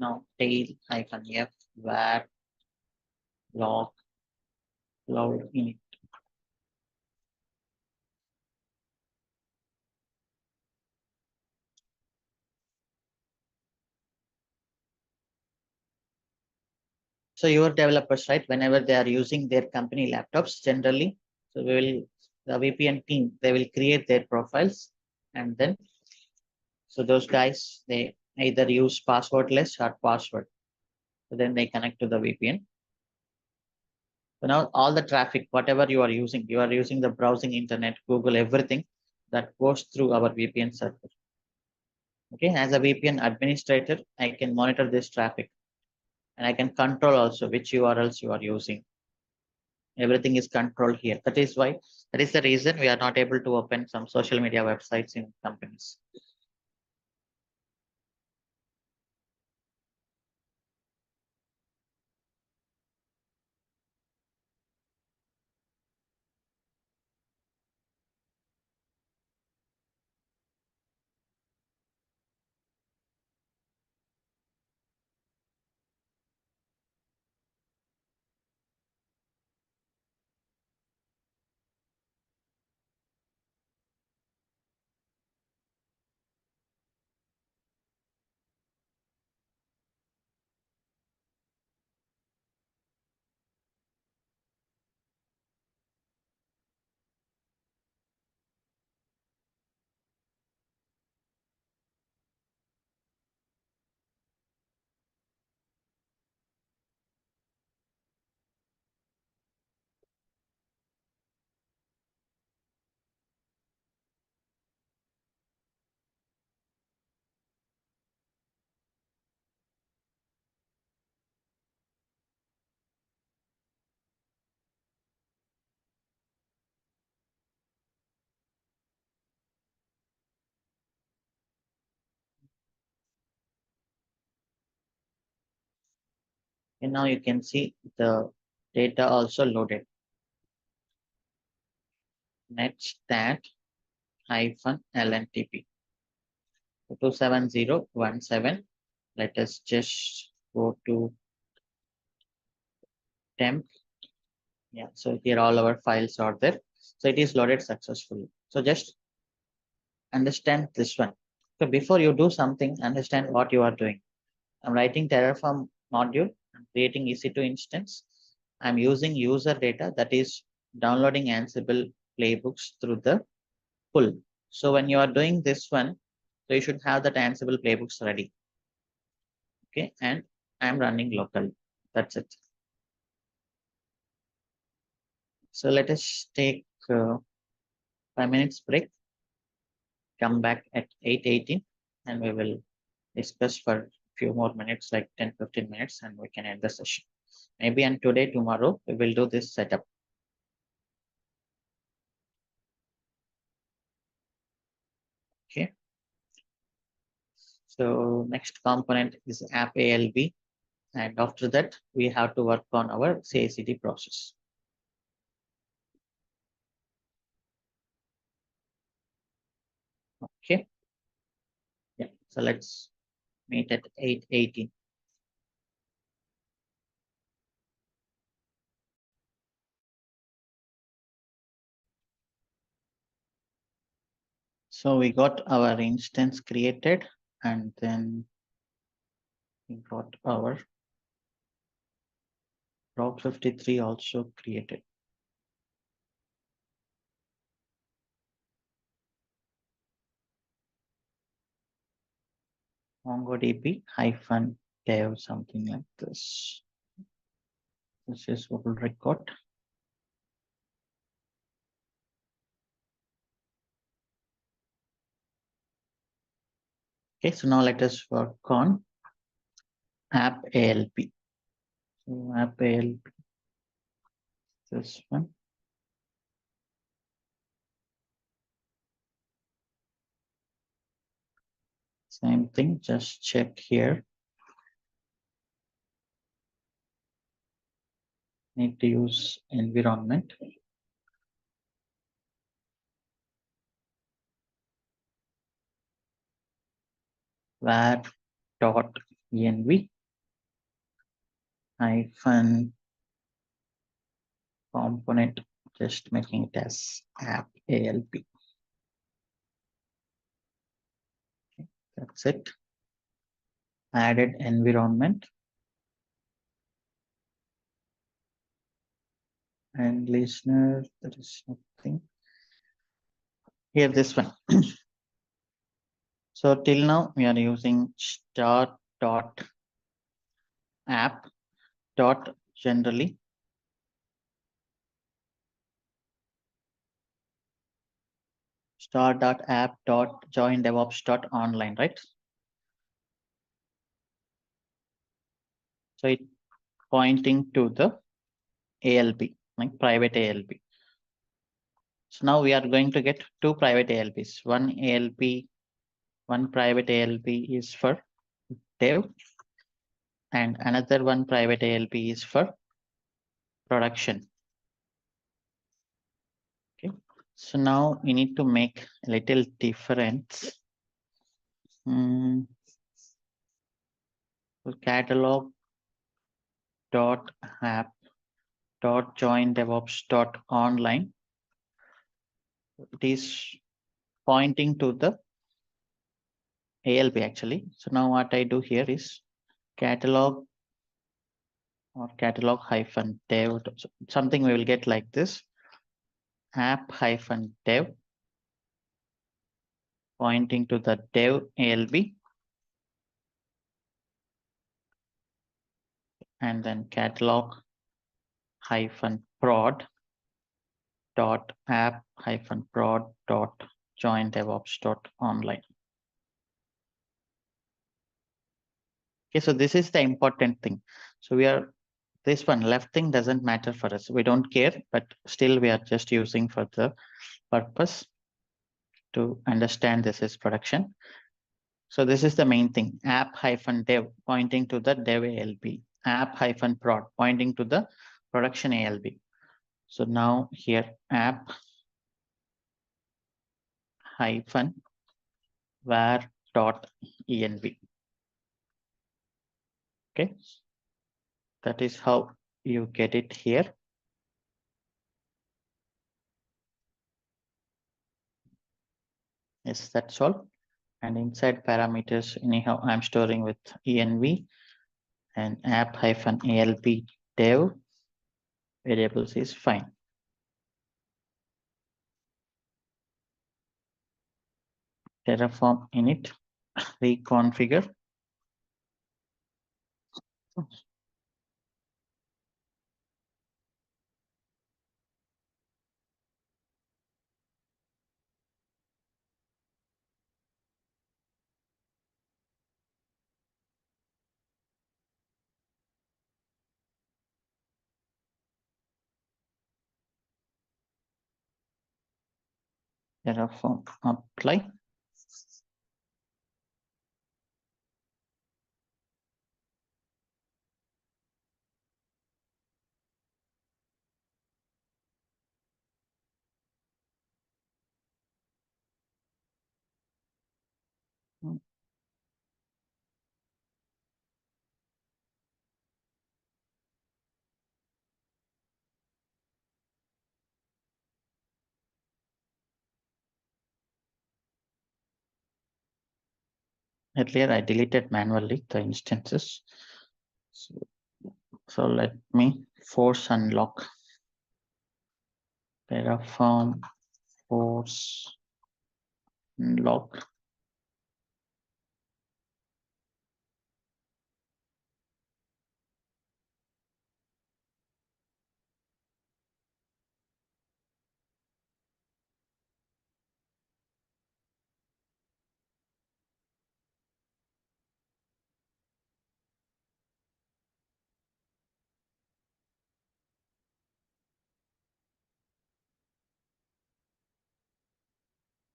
Now tail-f var log cloud init. So your developers, right, whenever they are using their company laptops, generally, so the VPN team, they will create their profiles and then, so those guys, they either use passwordless or password. So then they connect to the VPN. So now all the traffic, whatever you are using the browsing internet, Google, everything that goes through our VPN server. Okay, as a VPN administrator, I can monitor this traffic and I can control also which URLs you are using. Everything is controlled here. That is why, that is the reason we are not able to open some social media websites in companies. And now you can see the data also loaded. Netstat hyphen LNTP 27017. Let us just go to temp. Yeah, so here all our files are there. So it is loaded successfully. So just understand this one. So before you do something, understand what you are doing. I'm writing Terraform module. I'm creating EC2 instance. I'm using user data, that is downloading Ansible playbooks through the pull. So when you are doing this one, so you should have that Ansible playbooks ready. Okay, and I'm running locally. That's it. So let us take 5 minutes break. Come back at 8:18, and we will discuss for a few more minutes, like 10-15 minutes, and we can end the session. Maybe on today, tomorrow, we will do this setup. Okay. So next component is app ALB. And after that, we have to work on our CI/CD process. Okay. Yeah. So let's meet at 8:18. So we got our instance created, and then we got our Route 53 also created. MongoDB hyphen dev, something like this. This is what we'll record. Okay, so now let us work on app ALP. So app ALP, this one. Same thing, just check here. Need to use environment. Var dot env hyphen component, just making it as app ALP. Okay, that's it. Added environment. And listener, there is nothing. Here, this one. So till now, we are using start dot app dot generally. Start dot app dot join DevOps dot online, right? So it pointing to the ALB, like private ALB. So now we are going to get two private ALBs. One private ALB is for dev, and another one private ALB is for production. Okay. So now we need to make a little difference. So catalog dot app dot join DevOps dot online. It is pointing to the ALB actually. So now what I do here is catalog or catalog hyphen dev, something we will get like this. App hyphen dev pointing to the dev ALB, and then catalog hyphen prod dot app hyphen prod dot join DevOps dot online. Okay, so this is the important thing. So we are, this one left thing doesn't matter for us. We don't care, but still we are just using for the purpose to understand this is production. So this is the main thing, app hyphen dev pointing to the dev ALB. app-prod pointing to the production ALB. So now here app hyphen var dot env. Okay, that is how you get it here. Yes, that's all. And inside parameters, anyhow, I'm storing with env and app-alb dev variables is fine. Terraform init reconfigure. Terraform apply. Earlier, I deleted manually the instances. So let me force unlock Terraform force unlock.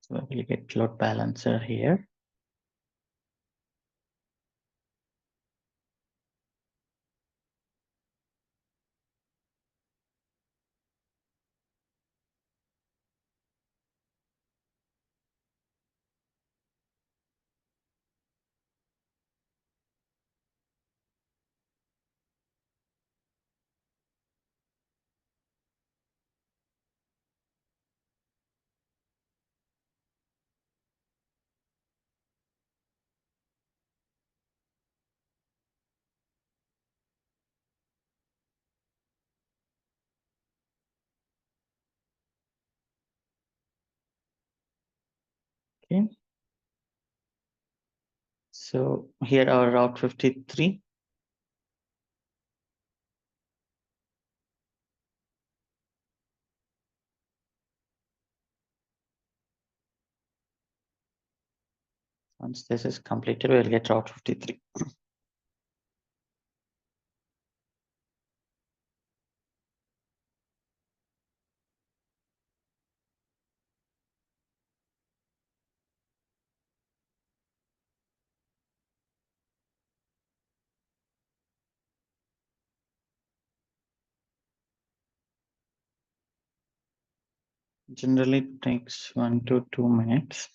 So we'll get load balancer here. Okay. So here our Route 53. Once this is completed, we'll get Route 53. Generally it takes 1 to 2 minutes.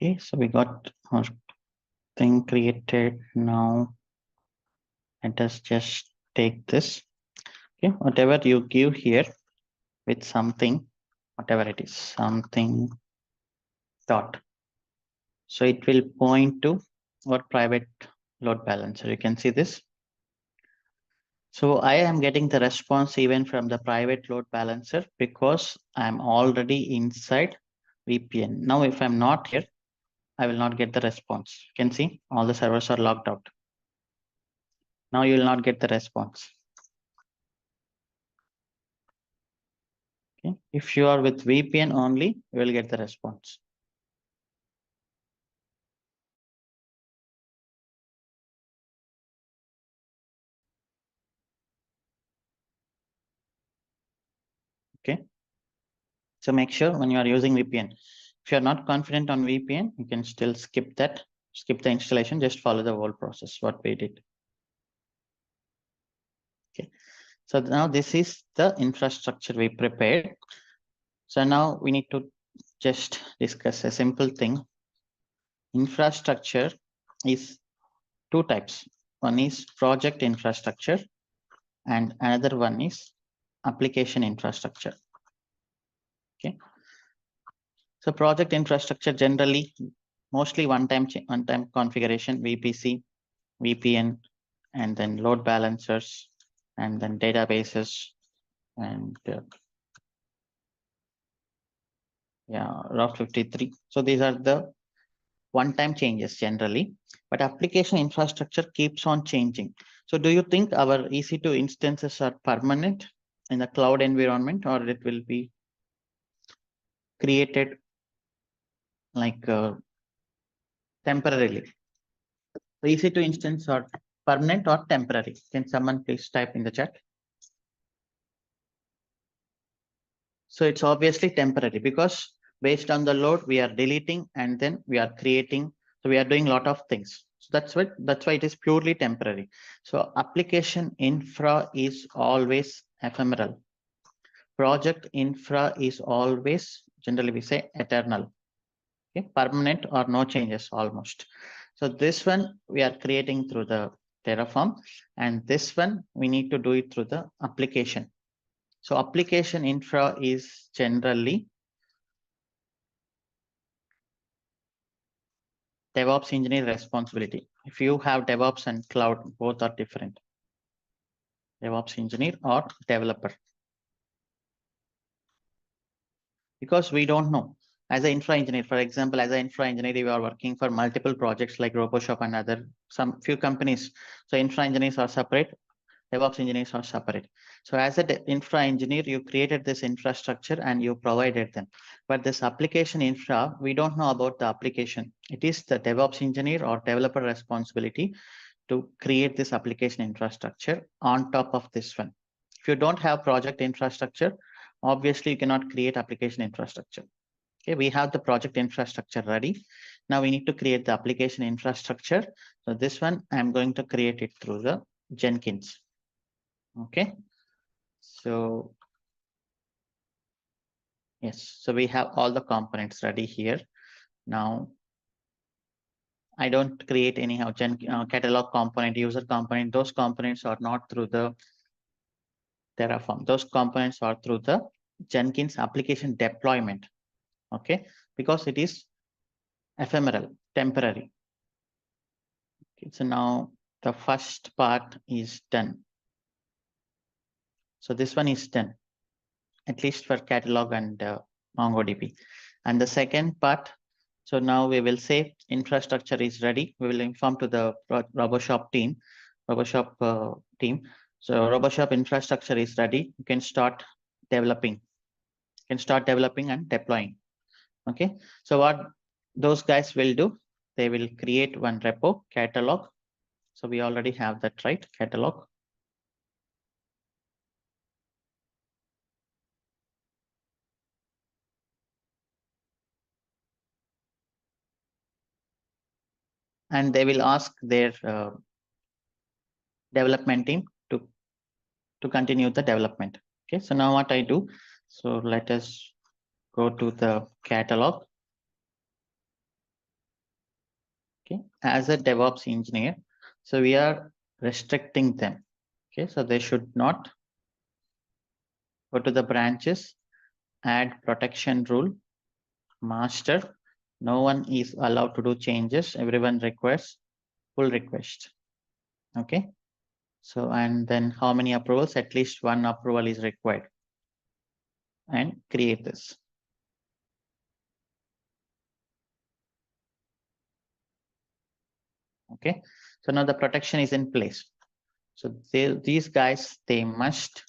Okay, so we got our thing created. Now let us just take this. Okay, whatever you give here with something, whatever it is, something dot. So it will point to our private load balancer. You can see this. So I am getting the response even from the private load balancer because I'm already inside VPN. Now, if I'm not here, I will not get the response. You can see all the servers are logged out. Now you will not get the response. Okay. If you are with VPN only, you will get the response. Okay. So make sure when you are using VPN, if you're not confident on VPN, you can still skip that, skip the installation, just follow the whole process, what we did. Okay. So now this is the infrastructure we prepared. So now we need to just discuss a simple thing. Infrastructure is two types. One is project infrastructure and another one is application infrastructure. Okay. So project infrastructure generally mostly one-time configuration, VPC, VPN, and then load balancers, and then databases, and yeah, Route 53. So these are the one-time changes generally, but application infrastructure keeps on changing. So do you think our EC2 instances are permanent in the cloud environment, or it will be created like temporarily? So EC2 instance are permanent or temporary? Can someone please type in the chat? So it's obviously temporary because based on the load, we are deleting and then we are creating. So we are doing a lot of things. So that's why it is purely temporary. So application infra is always ephemeral. Project infra is always, generally we say eternal. Okay, permanent or no changes almost. So this one we are creating through the Terraform, and this one we need to do it through the application. So application infra is generally DevOps engineer responsibility. If you have DevOps and cloud, both are different. DevOps engineer or developer. Because we don't know. As an infra engineer, for example, as an infra engineer, you are working for multiple projects like RoboShop and other some few companies. So infra engineers are separate, DevOps engineers are separate. So as an infra engineer, you created this infrastructure and you provided them. But this application infra, we don't know about the application. It is the DevOps engineer or developer responsibility to create this application infrastructure on top of this one. If you don't have project infrastructure, obviously you cannot create application infrastructure. Okay, we have the project infrastructure ready. Now we need to create the application infrastructure. So this one, I'm going to create it through the Jenkins. Okay, so yes, so we have all the components ready here. Now I don't create anyhow catalog component, user component. Those components are not through the Terraform. Those components are through the Jenkins application deployment. Okay, because it is ephemeral, temporary. Okay, so now the first part is done. So this one is done, at least for catalog and MongoDB. And the second part, so now we will say infrastructure is ready. We will inform to the RoboShop team, team. So RoboShop infrastructure is ready. You can start developing. You can start developing and deploying. Okay, so what those guys will do, they will create one repo catalog. So we already have that, right? Catalog. And they will ask their development team to continue the development. Okay, so now what I do, so let us go to the catalog. Okay, as a DevOps engineer, so we are restricting them. Okay, so they should not go to the branches, add protection rule, master. No one is allowed to do changes. Everyone requests pull request. Okay, so and then how many approvals? At least one approval is required. And create this. Okay, so now the protection is in place. So these guys, they must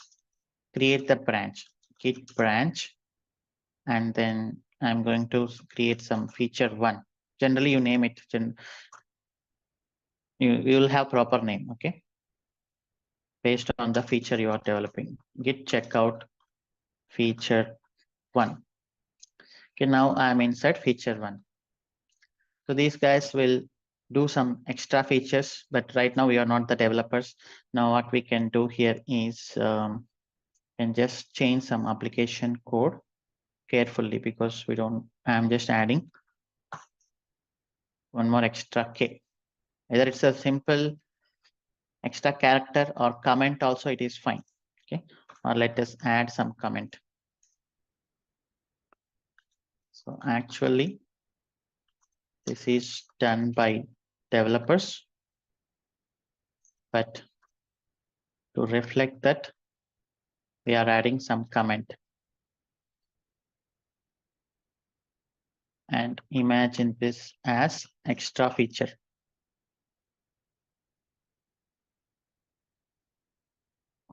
create the branch, git branch, and then I'm going to create some feature one. Generally, you name it. You will have proper name, okay? Based on the feature you are developing. Git checkout feature one. Okay, now I'm inside feature one. So these guys will do some extra features, but right now we are not the developers. Now what we can do here is can just change some application code carefully because we don't, I'm just adding one more extra K. Either it's a simple extra character or comment also, it is fine. Okay, or let us add some comment. So actually, this is done by developers, but to reflect that, we are adding some comment. And imagine this as extra feature.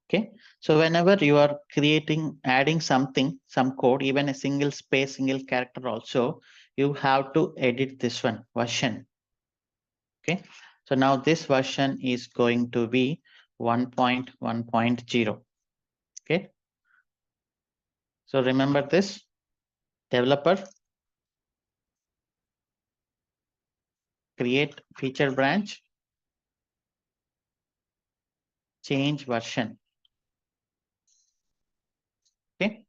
Okay, so whenever you are creating, adding something, some code, even a single space, single character also, you have to edit this one version. Okay, so now this version is going to be 1.1.0. Okay, so remember this, developer, create feature branch, change version. Okay,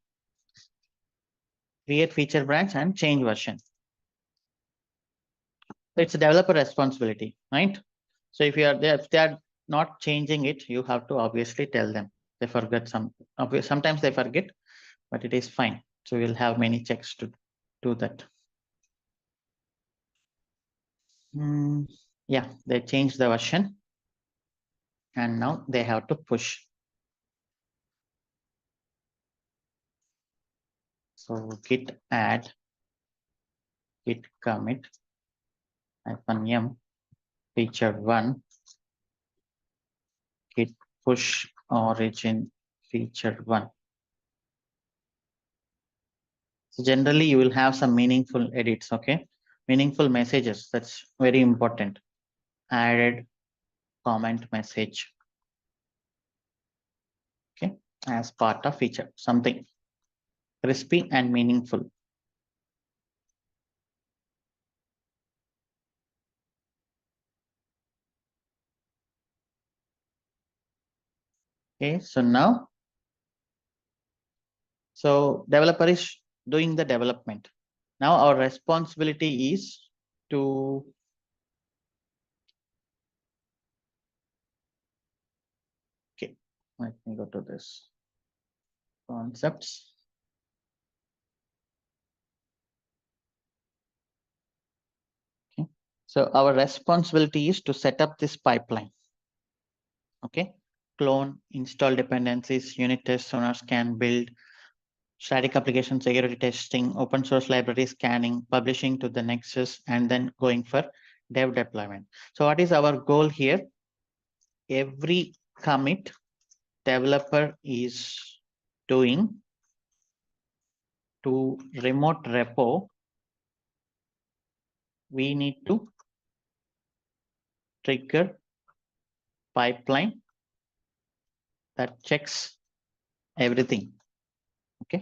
create feature branch and change version. It's a developer responsibility, right? So if you are there, if they are not changing it, you have to obviously tell them. They forget sometimes they forget, but it is fine. So we'll have many checks to do that. Yeah, they changed the version and now they have to push. So git add, git commit -m feature one, git push origin feature one. So generally you will have some meaningful edits, okay? Meaningful messages, that's very important. Added comment message, okay, as part of feature, something crispy and meaningful. Okay, so now, so developer is doing the development. Now our responsibility is to okay, let me go to this concepts. Okay, so our responsibility is to set up this pipeline. Okay, clone, install dependencies, unit test, sonar scan, build, static application security testing, open source library scanning, publishing to the Nexus, and then going for dev deployment. So what is our goal here? Every commit developer is doing to remote repo, we need to trigger pipeline that checks everything. Okay,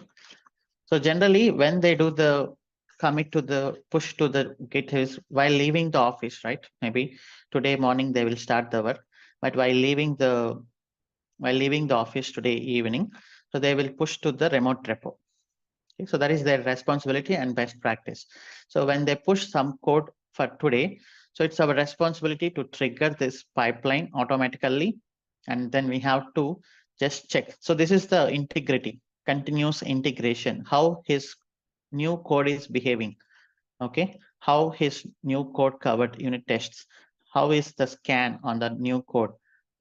so generally when they do the commit to the push to the Git is while leaving the office, right? Maybe today morning they will start the work, but while leaving the office today evening, so they will push to the remote repo. Okay, so that is their responsibility and best practice. So when they push some code for today, So it's our responsibility to trigger this pipeline automatically. And then we have to just check. So this is the integrity, continuous integration, how his new code is behaving. Okay, how his new code covered unit tests, how is the scan on the new code,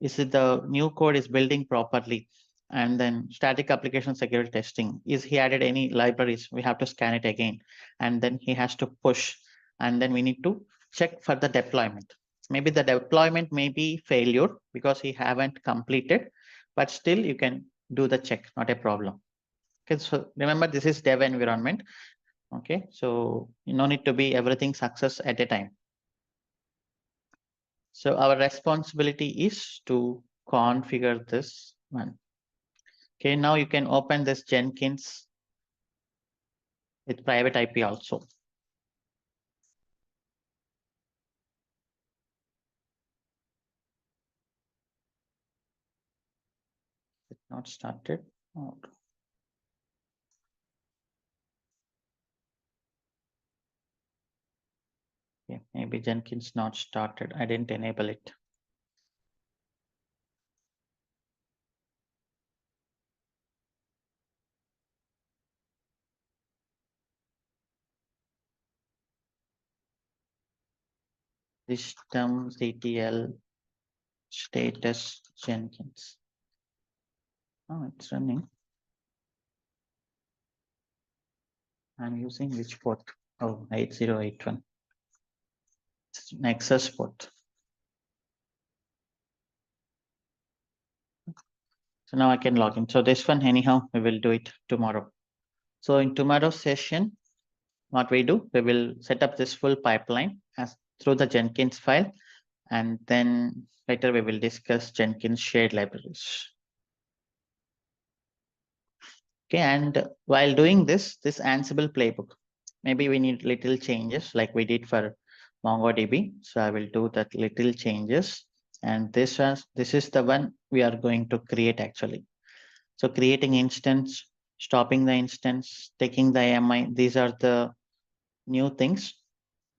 is it the new code is building properly, and then static application security testing, is he added any libraries, we have to scan it again, and then he has to push, and then we need to check for the deployment. Maybe the deployment may be failure because he haven't completed, but still you can do the check, not a problem. Okay, so remember this is dev environment. Okay, so you no need to be everything success at a time. So our responsibility is to configure this one. Okay, now you can open this Jenkins with private IP also. It's not started. Oh. Okay, maybe Jenkins not started. I didn't enable it. systemctl status Jenkins. Oh, it's running. I'm using which port? Oh, 8081. It's Nexus port. So now I can log in. So this one, anyhow, we will do it tomorrow. So in tomorrow's session, what we do, we will set up this full pipeline as through the Jenkins file, and then later we will discuss Jenkins shared libraries. Okay, and while doing this Ansible playbook, maybe we need little changes like we did for MongoDB. So I will do that little changes. And this is the one we are going to create actually. So creating instance, stopping the instance, taking the AMI, these are the new things.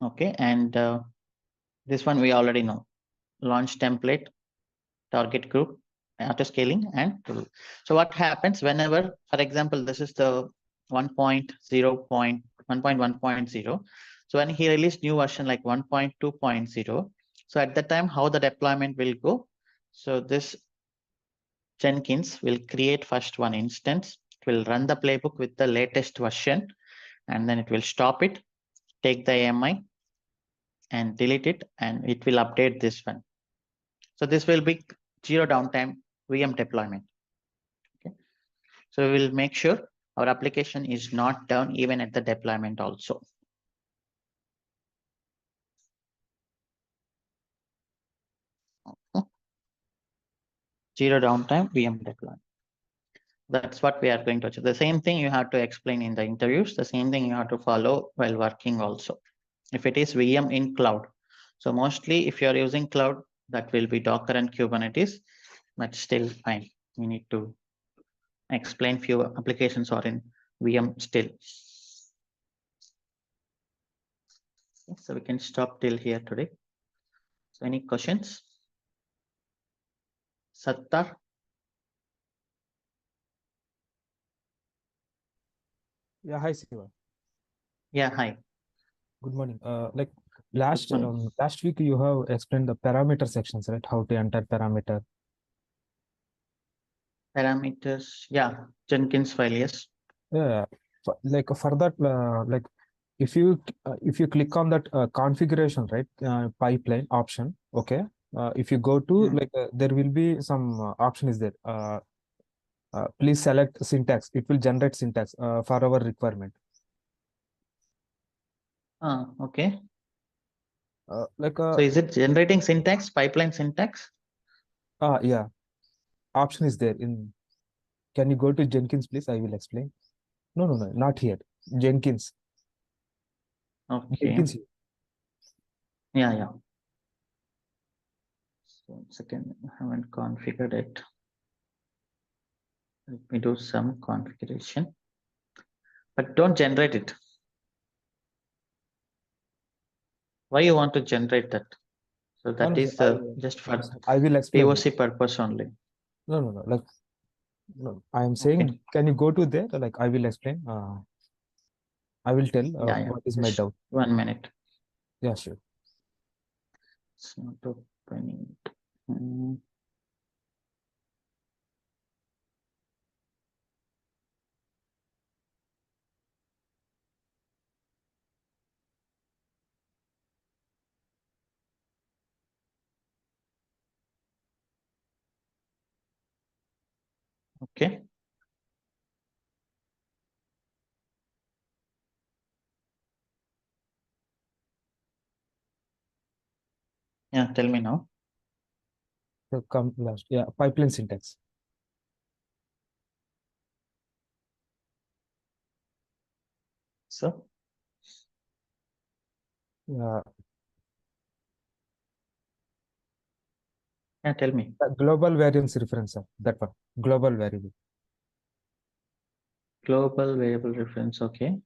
Okay, and this one we already know. Launch template, target group, auto scaling, and tool. So what happens whenever, for example, this is the 1.0.1.1.0. So when he released new version like 1.2.0, so at the time how the deployment will go. So this Jenkins will create first one instance. It will run the playbook with the latest version, and then it will stop it, take the AMI and delete it, and it will update this one. So this will be zero downtime VM deployment. Okay. So we will make sure our application is not down even at the deployment also. Zero downtime VM deployment. That's what we are going to achieve. The same thing you have to explain in the interviews. The same thing you have to follow while working also. If it is VM in cloud. So mostly if you are using cloud, that will be Docker and Kubernetes, but still fine. We need to explain few applications are in VM still. So we can stop till here today. So any questions? Sattar? Yeah, hi Siva. Yeah, hi. Good morning. Like last week you have explained the parameter sections, right? How to enter parameter. Parameters, yeah, Jenkins file, yes. Yeah, like for that, like if you click on that configuration, right, pipeline option, okay. If you go to like there will be some option is there. Please select syntax. It will generate syntax for our requirement. Okay. Like So is it generating syntax, pipeline syntax? yeah, option is there in. Can you go to Jenkins, please? I will explain. No, not here. Jenkins. Okay. Jenkins. Yeah. So 1 second, I haven't configured it. Let me do some configuration, but don't generate it. Why you want to generate that? So that no, is sir, just for I will explain. POC purpose only. No. Like, no, I am Okay. saying, can you go to there? Like, I will explain. I will tell Yeah. what is my Just doubt. 1 minute. Yeah, sure. It's not opening. Hmm. Okay. Yeah, tell me now. So come last. Yeah, pipeline syntax. So Yeah, yeah, tell me. global variance reference, sir. That one. Global variable. Global variable reference. Okay.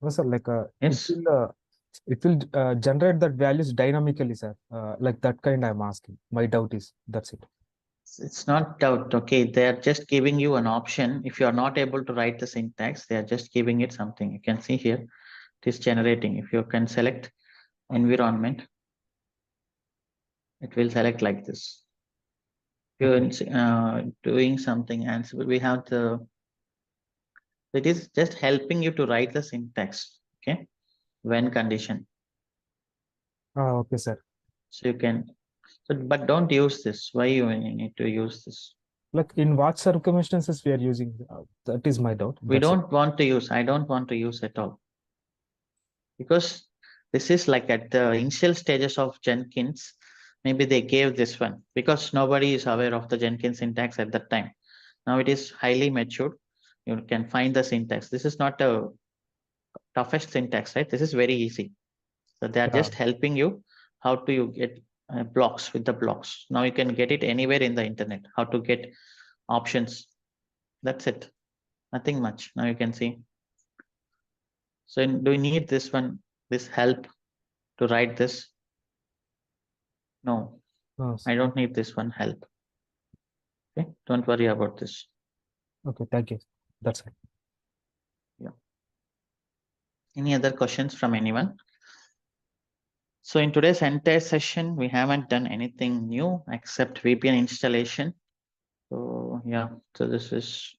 No, sir, like Yes. it will generate that values dynamically, sir. Like that kind I'm asking. My doubt is that's it. It's not doubt. Okay. They are just giving you an option. If you are not able to write the syntax, they are just giving it something. You can see here. It is generating. If you can select environment, it will select like this. Okay. You're doing something Ansible. We have it is just helping you to write the syntax. Okay. When condition. Okay, sir. So you can, but don't use this. Why you need to use this? Like in what circumstances we are using? That is my doubt. We That's it. don't want to use. I don't want to use at all, because this is like at the initial stages of Jenkins. Maybe they gave this one because nobody is aware of the Jenkins syntax at that time. Now it is highly matured. You can find the syntax. This is not a toughest syntax, right? This is very easy. So they are Yeah. just helping you how to you get blocks with the blocks. Now you can get it anywhere in the internet. How to get options. That's it. Nothing much. Now you can see. So do you need this one, this help to write this? No, No, I don't need this one help. Okay, don't worry about this. okay, thank you. That's it. Yeah. Any other questions from anyone? So in today's entire session, we haven't done anything new except VPN installation. So yeah, so this is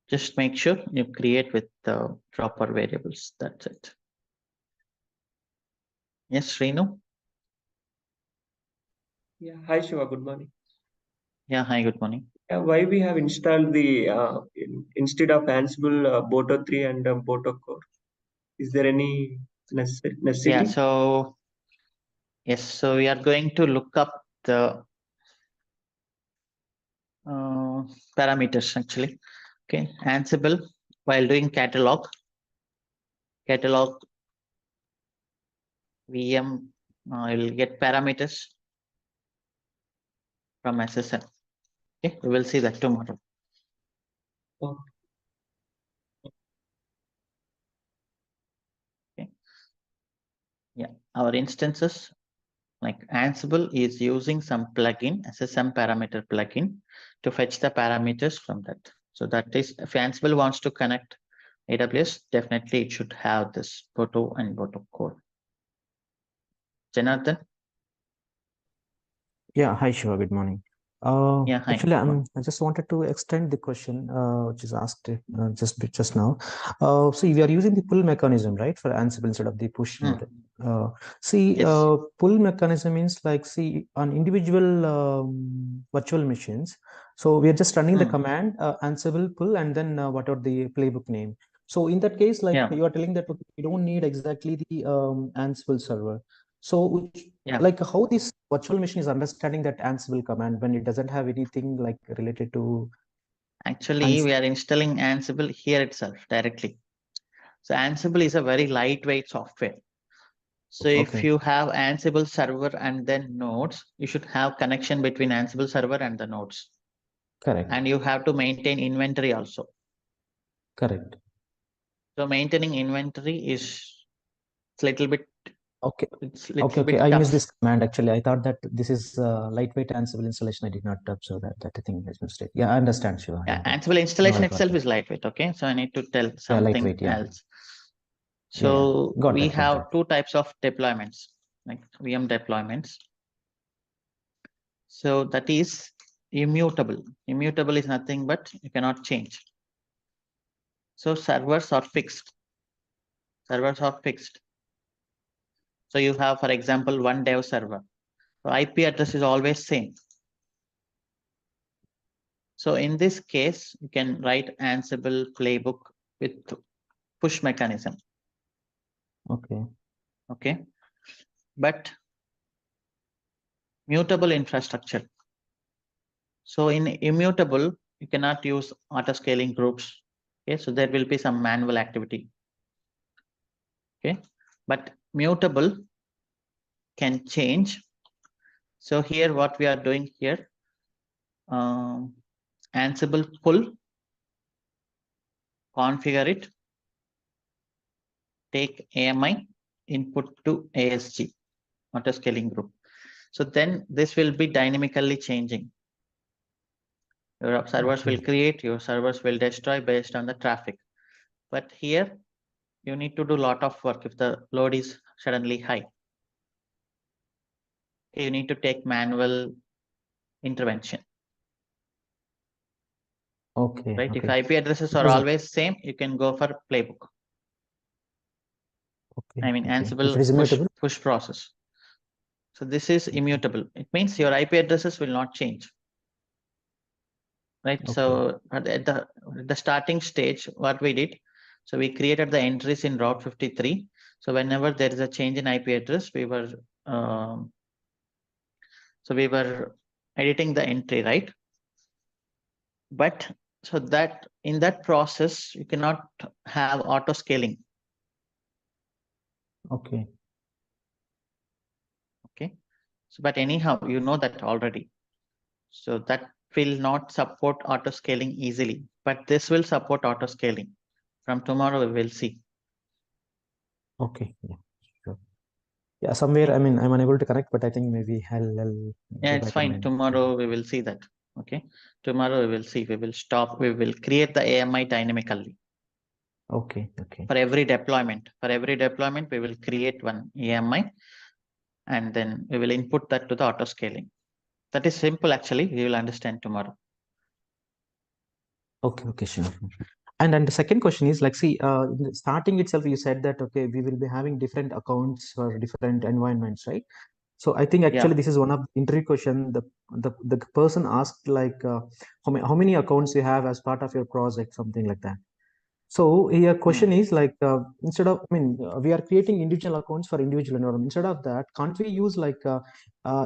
just make sure you create with the proper variables. That's it. Yes, Srinu? Yeah, hi Shiva, good morning. Yeah, hi, good morning. Yeah, why we have installed the instead of Ansible Boto 3 and Boto Core? Is there any necessity? Yeah, so yes, so we are going to look up the parameters actually. Okay, Ansible while doing catalog VM, I will get parameters from SSL. Okay, we will see that tomorrow. Oh. Okay. Yeah, our instances like Ansible is using some plugin, SSM parameter plugin, to fetch the parameters from that. So that is, if Ansible wants to connect AWS, definitely it should have this Boto and Boto Core. Janardhan? Yeah, hi Shiva, good morning. Yeah, hi. Actually, I just wanted to extend the question which is asked just now. So we are using the pull mechanism, right, for Ansible instead of the push method. Yes. Pull mechanism means like on individual virtual machines. So we are just running the command Ansible pull and then whatever the playbook name. So in that case, like you are telling that we don't need exactly the Ansible server. So like how this virtual machine is understanding that Ansible command when it doesn't have anything like related to. Actually, we are installing Ansible here itself directly. So Ansible is a very lightweight software. So if you have Ansible server and then nodes, you should have connection between Ansible server and the nodes. Correct. and you have to maintain inventory also. Correct. So maintaining inventory is little bit, Okay. it's little Okay. bit I tough. missed this command actually. I thought that this is lightweight Ansible installation. I did not observe that. That I think is mistake. Yeah, I understand, Shiva. Yeah, Yeah. Ansible installation I got itself it. is lightweight. Okay, so I need to tell Yeah, something lightweight. Yeah. else. Yeah, So got we that. Got have that. two types of deployments, like VM deployments. So that is immutable. Immutable is nothing but you cannot change. So servers are fixed. Servers are fixed. So you have, for example, one dev server. So IP address is always same. So in this case, you can write Ansible playbook with push mechanism. Okay. Okay. But mutable infrastructure. So in immutable, you cannot use auto scaling groups. Okay, so there will be some manual activity. Okay, but mutable can change. So here, what we are doing here, Ansible pull, configure it, take AMI input to ASG, auto scaling group. So then this will be dynamically changing. Your servers will create, your servers will destroy based on the traffic. But here you need to do a lot of work if the load is suddenly high. You need to take manual intervention. Okay. Right? Okay. If IP addresses are Because- always same, you can go for playbook. Okay. I mean, Okay. If it Ansible is immutable. push process. So this is immutable. It means your IP addresses will not change. Right? Okay. So at the starting stage, what we did, so we created the entries in Route 53. So whenever there is a change in IP address, we were editing the entry, right? But so that in that process, you cannot have auto scaling. Okay. Okay. So, but anyhow, you know that already. So that will not support auto scaling easily, but this will support auto scaling. From tomorrow, we will see. Okay. Yeah. Sure. Yeah. Somewhere, I mean, I'm unable to connect, but I think maybe I'll Yeah, go it's back fine. and Tomorrow we will see that. Okay. Tomorrow we will see. We will stop. We will create the AMI dynamically. Okay. Okay. For every deployment, we will create one AMI, and then we will input that to the auto scaling. That is simple. Actually, we will understand tomorrow. Okay. Okay. Sure. And the second question is like, see, in the starting itself, you said that, okay, we will be having different accounts for different environments, right? So I think actually this is one of the interview question. The person asked like, how many accounts you have as part of your project, something like that. So here question is like, instead of, I mean, we are creating individual accounts for individual environment. Instead of that, can't we use like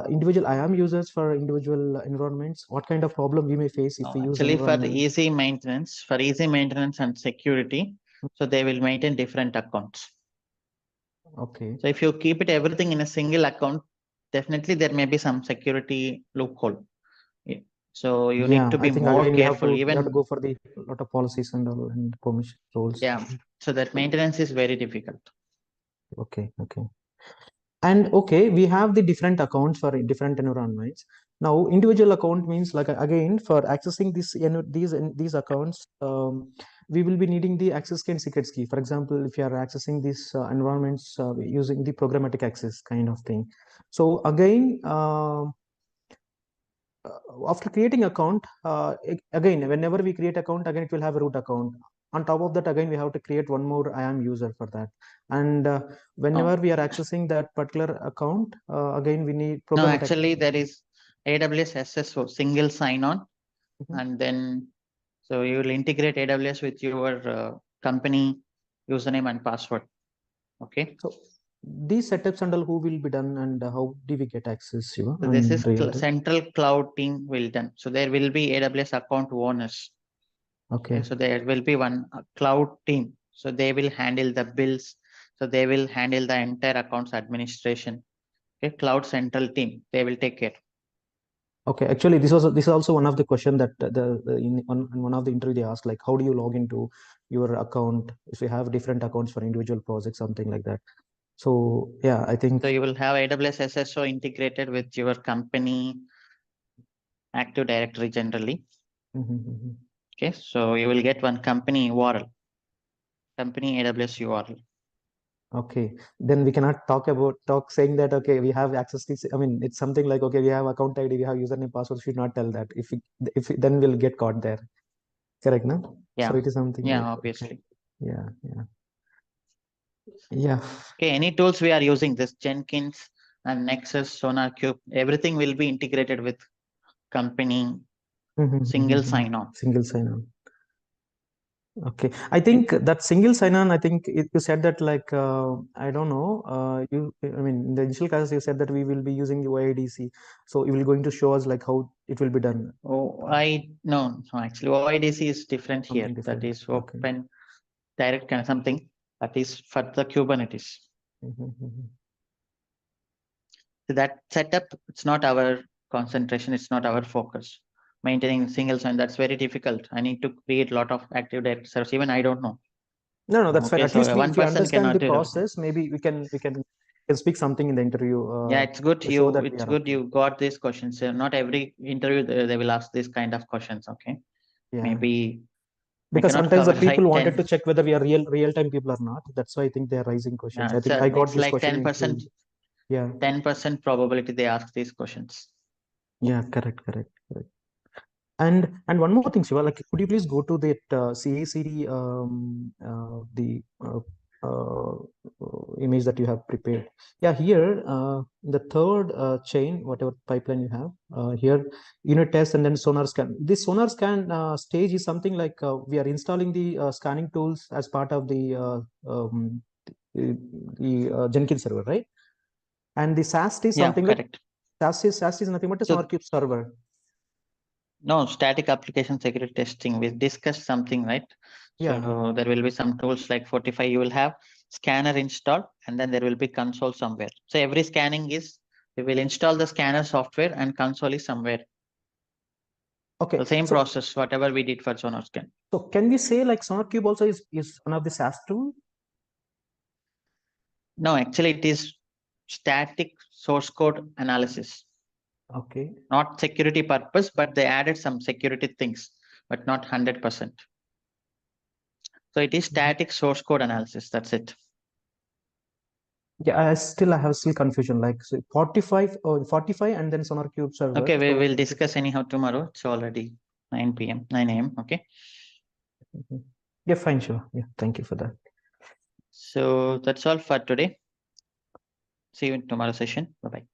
individual IAM users for individual environments? What kind of problem we may face if we use Actually, for environment? easy maintenance and security, so they will maintain different accounts. Okay. So if you keep it everything in a single account, definitely there may be some security loophole. So you need to be more careful. We have to go for the lot of policies and all and permission rules. Yeah. So that maintenance is very difficult. Okay. Okay. And okay, we have the different accounts for different environments. Now, individual account means like again for accessing these accounts, we will be needing the access key and secrets key. For example, if you are accessing these environments using the programmatic access kind of thing. So again, after creating account, again, whenever we create account, again it will have a root account. On top of that, again we have to create one more IAM user for that. And whenever we are accessing that particular account, again we need no, actually there is AWS SSO, single sign-on, and then so you will integrate AWS with your company username and password. Okay. So these setups and all, who will be done, and how do we get access? So this is central cloud team will done. So there will be AWS account owners. Okay. So there will be one cloud team. So they will handle the bills. So they will handle the entire accounts administration. Okay, cloud central team, they will take care. Okay, actually, this is also one of the question that in one of the interview they asked, like, how do you log into your account if you have different accounts for individual projects, something like that. So yeah, I think So you will have AWS SSO integrated with your company Active Directory generally. Mhm. Okay, so you will get one company URL, company AWS URL. Okay, then we cannot talk saying that, okay, we have access to, I mean, it's something like, okay, we have account ID, we have username, password, should not tell that. Then we'll get caught there. Correct, no? So Yeah, it is something yeah, like, obviously. yeah. Okay, any tools we are using, this Jenkins and Nexus, SonarQube, everything will be integrated with company single sign-on. Single sign-on. Okay, I think that single sign-on, I think you said that, like, I don't know, I mean, in the initial classes you said that we will be using the OIDC. So you will going to show us like how it will be done. No, actually OIDC is different here. Something That different. is Okay. open direct kind of something that is for the Kubernetes. So that setup, it's not our concentration, it's not our focus. Maintaining single sign, that's very difficult. I need to create a lot of Active Directory servers. Even I don't know. No, that's fine. Okay, At so least one if you person understand cannot the do everything. process, maybe we can speak something in the interview. Yeah, it's good. to show that we It's are good okay. you got these questions. Not every interview they will ask this kind of questions. Okay, Yeah. maybe Because cannot sometimes the cover, people right, wanted 10. to check whether we are real time people or not. That's why I think they are raising questions. Yeah, I think I got it's this like question. 10%. Yeah. 10% probability they ask these questions. Yeah, correct. And one more thing, Shiva, like, could you please go to that CI/CD image that you have prepared? Yeah, here the third chain, whatever pipeline you have here, unit test and then sonar scan. This sonar scan stage is something like we are installing the scanning tools as part of the Jenkins server, right? And the SAST is something like SAST is nothing but a SonarQube server. No, static application security testing. We discussed something, right? Yeah. So there will be some tools like Fortify. You will have scanner installed, and then there will be console somewhere. So every scanning is, we will install the scanner software and console is somewhere. Okay. The same process, whatever we did for SonarScan. So can we say like SonarQube also is one of the SAST tool? No, actually it is static source code analysis. Okay. Not security purpose, but they added some security things, but not 100%. So it is static source code analysis. That's it. Yeah, I have still confusion. Like, so Fortify and then SonarQube server. Okay, we will discuss anyhow tomorrow. It's already 9 a.m. Okay. Yeah, fine, sure. Yeah, thank you for that. So that's all for today. See you in tomorrow's session. Bye-bye.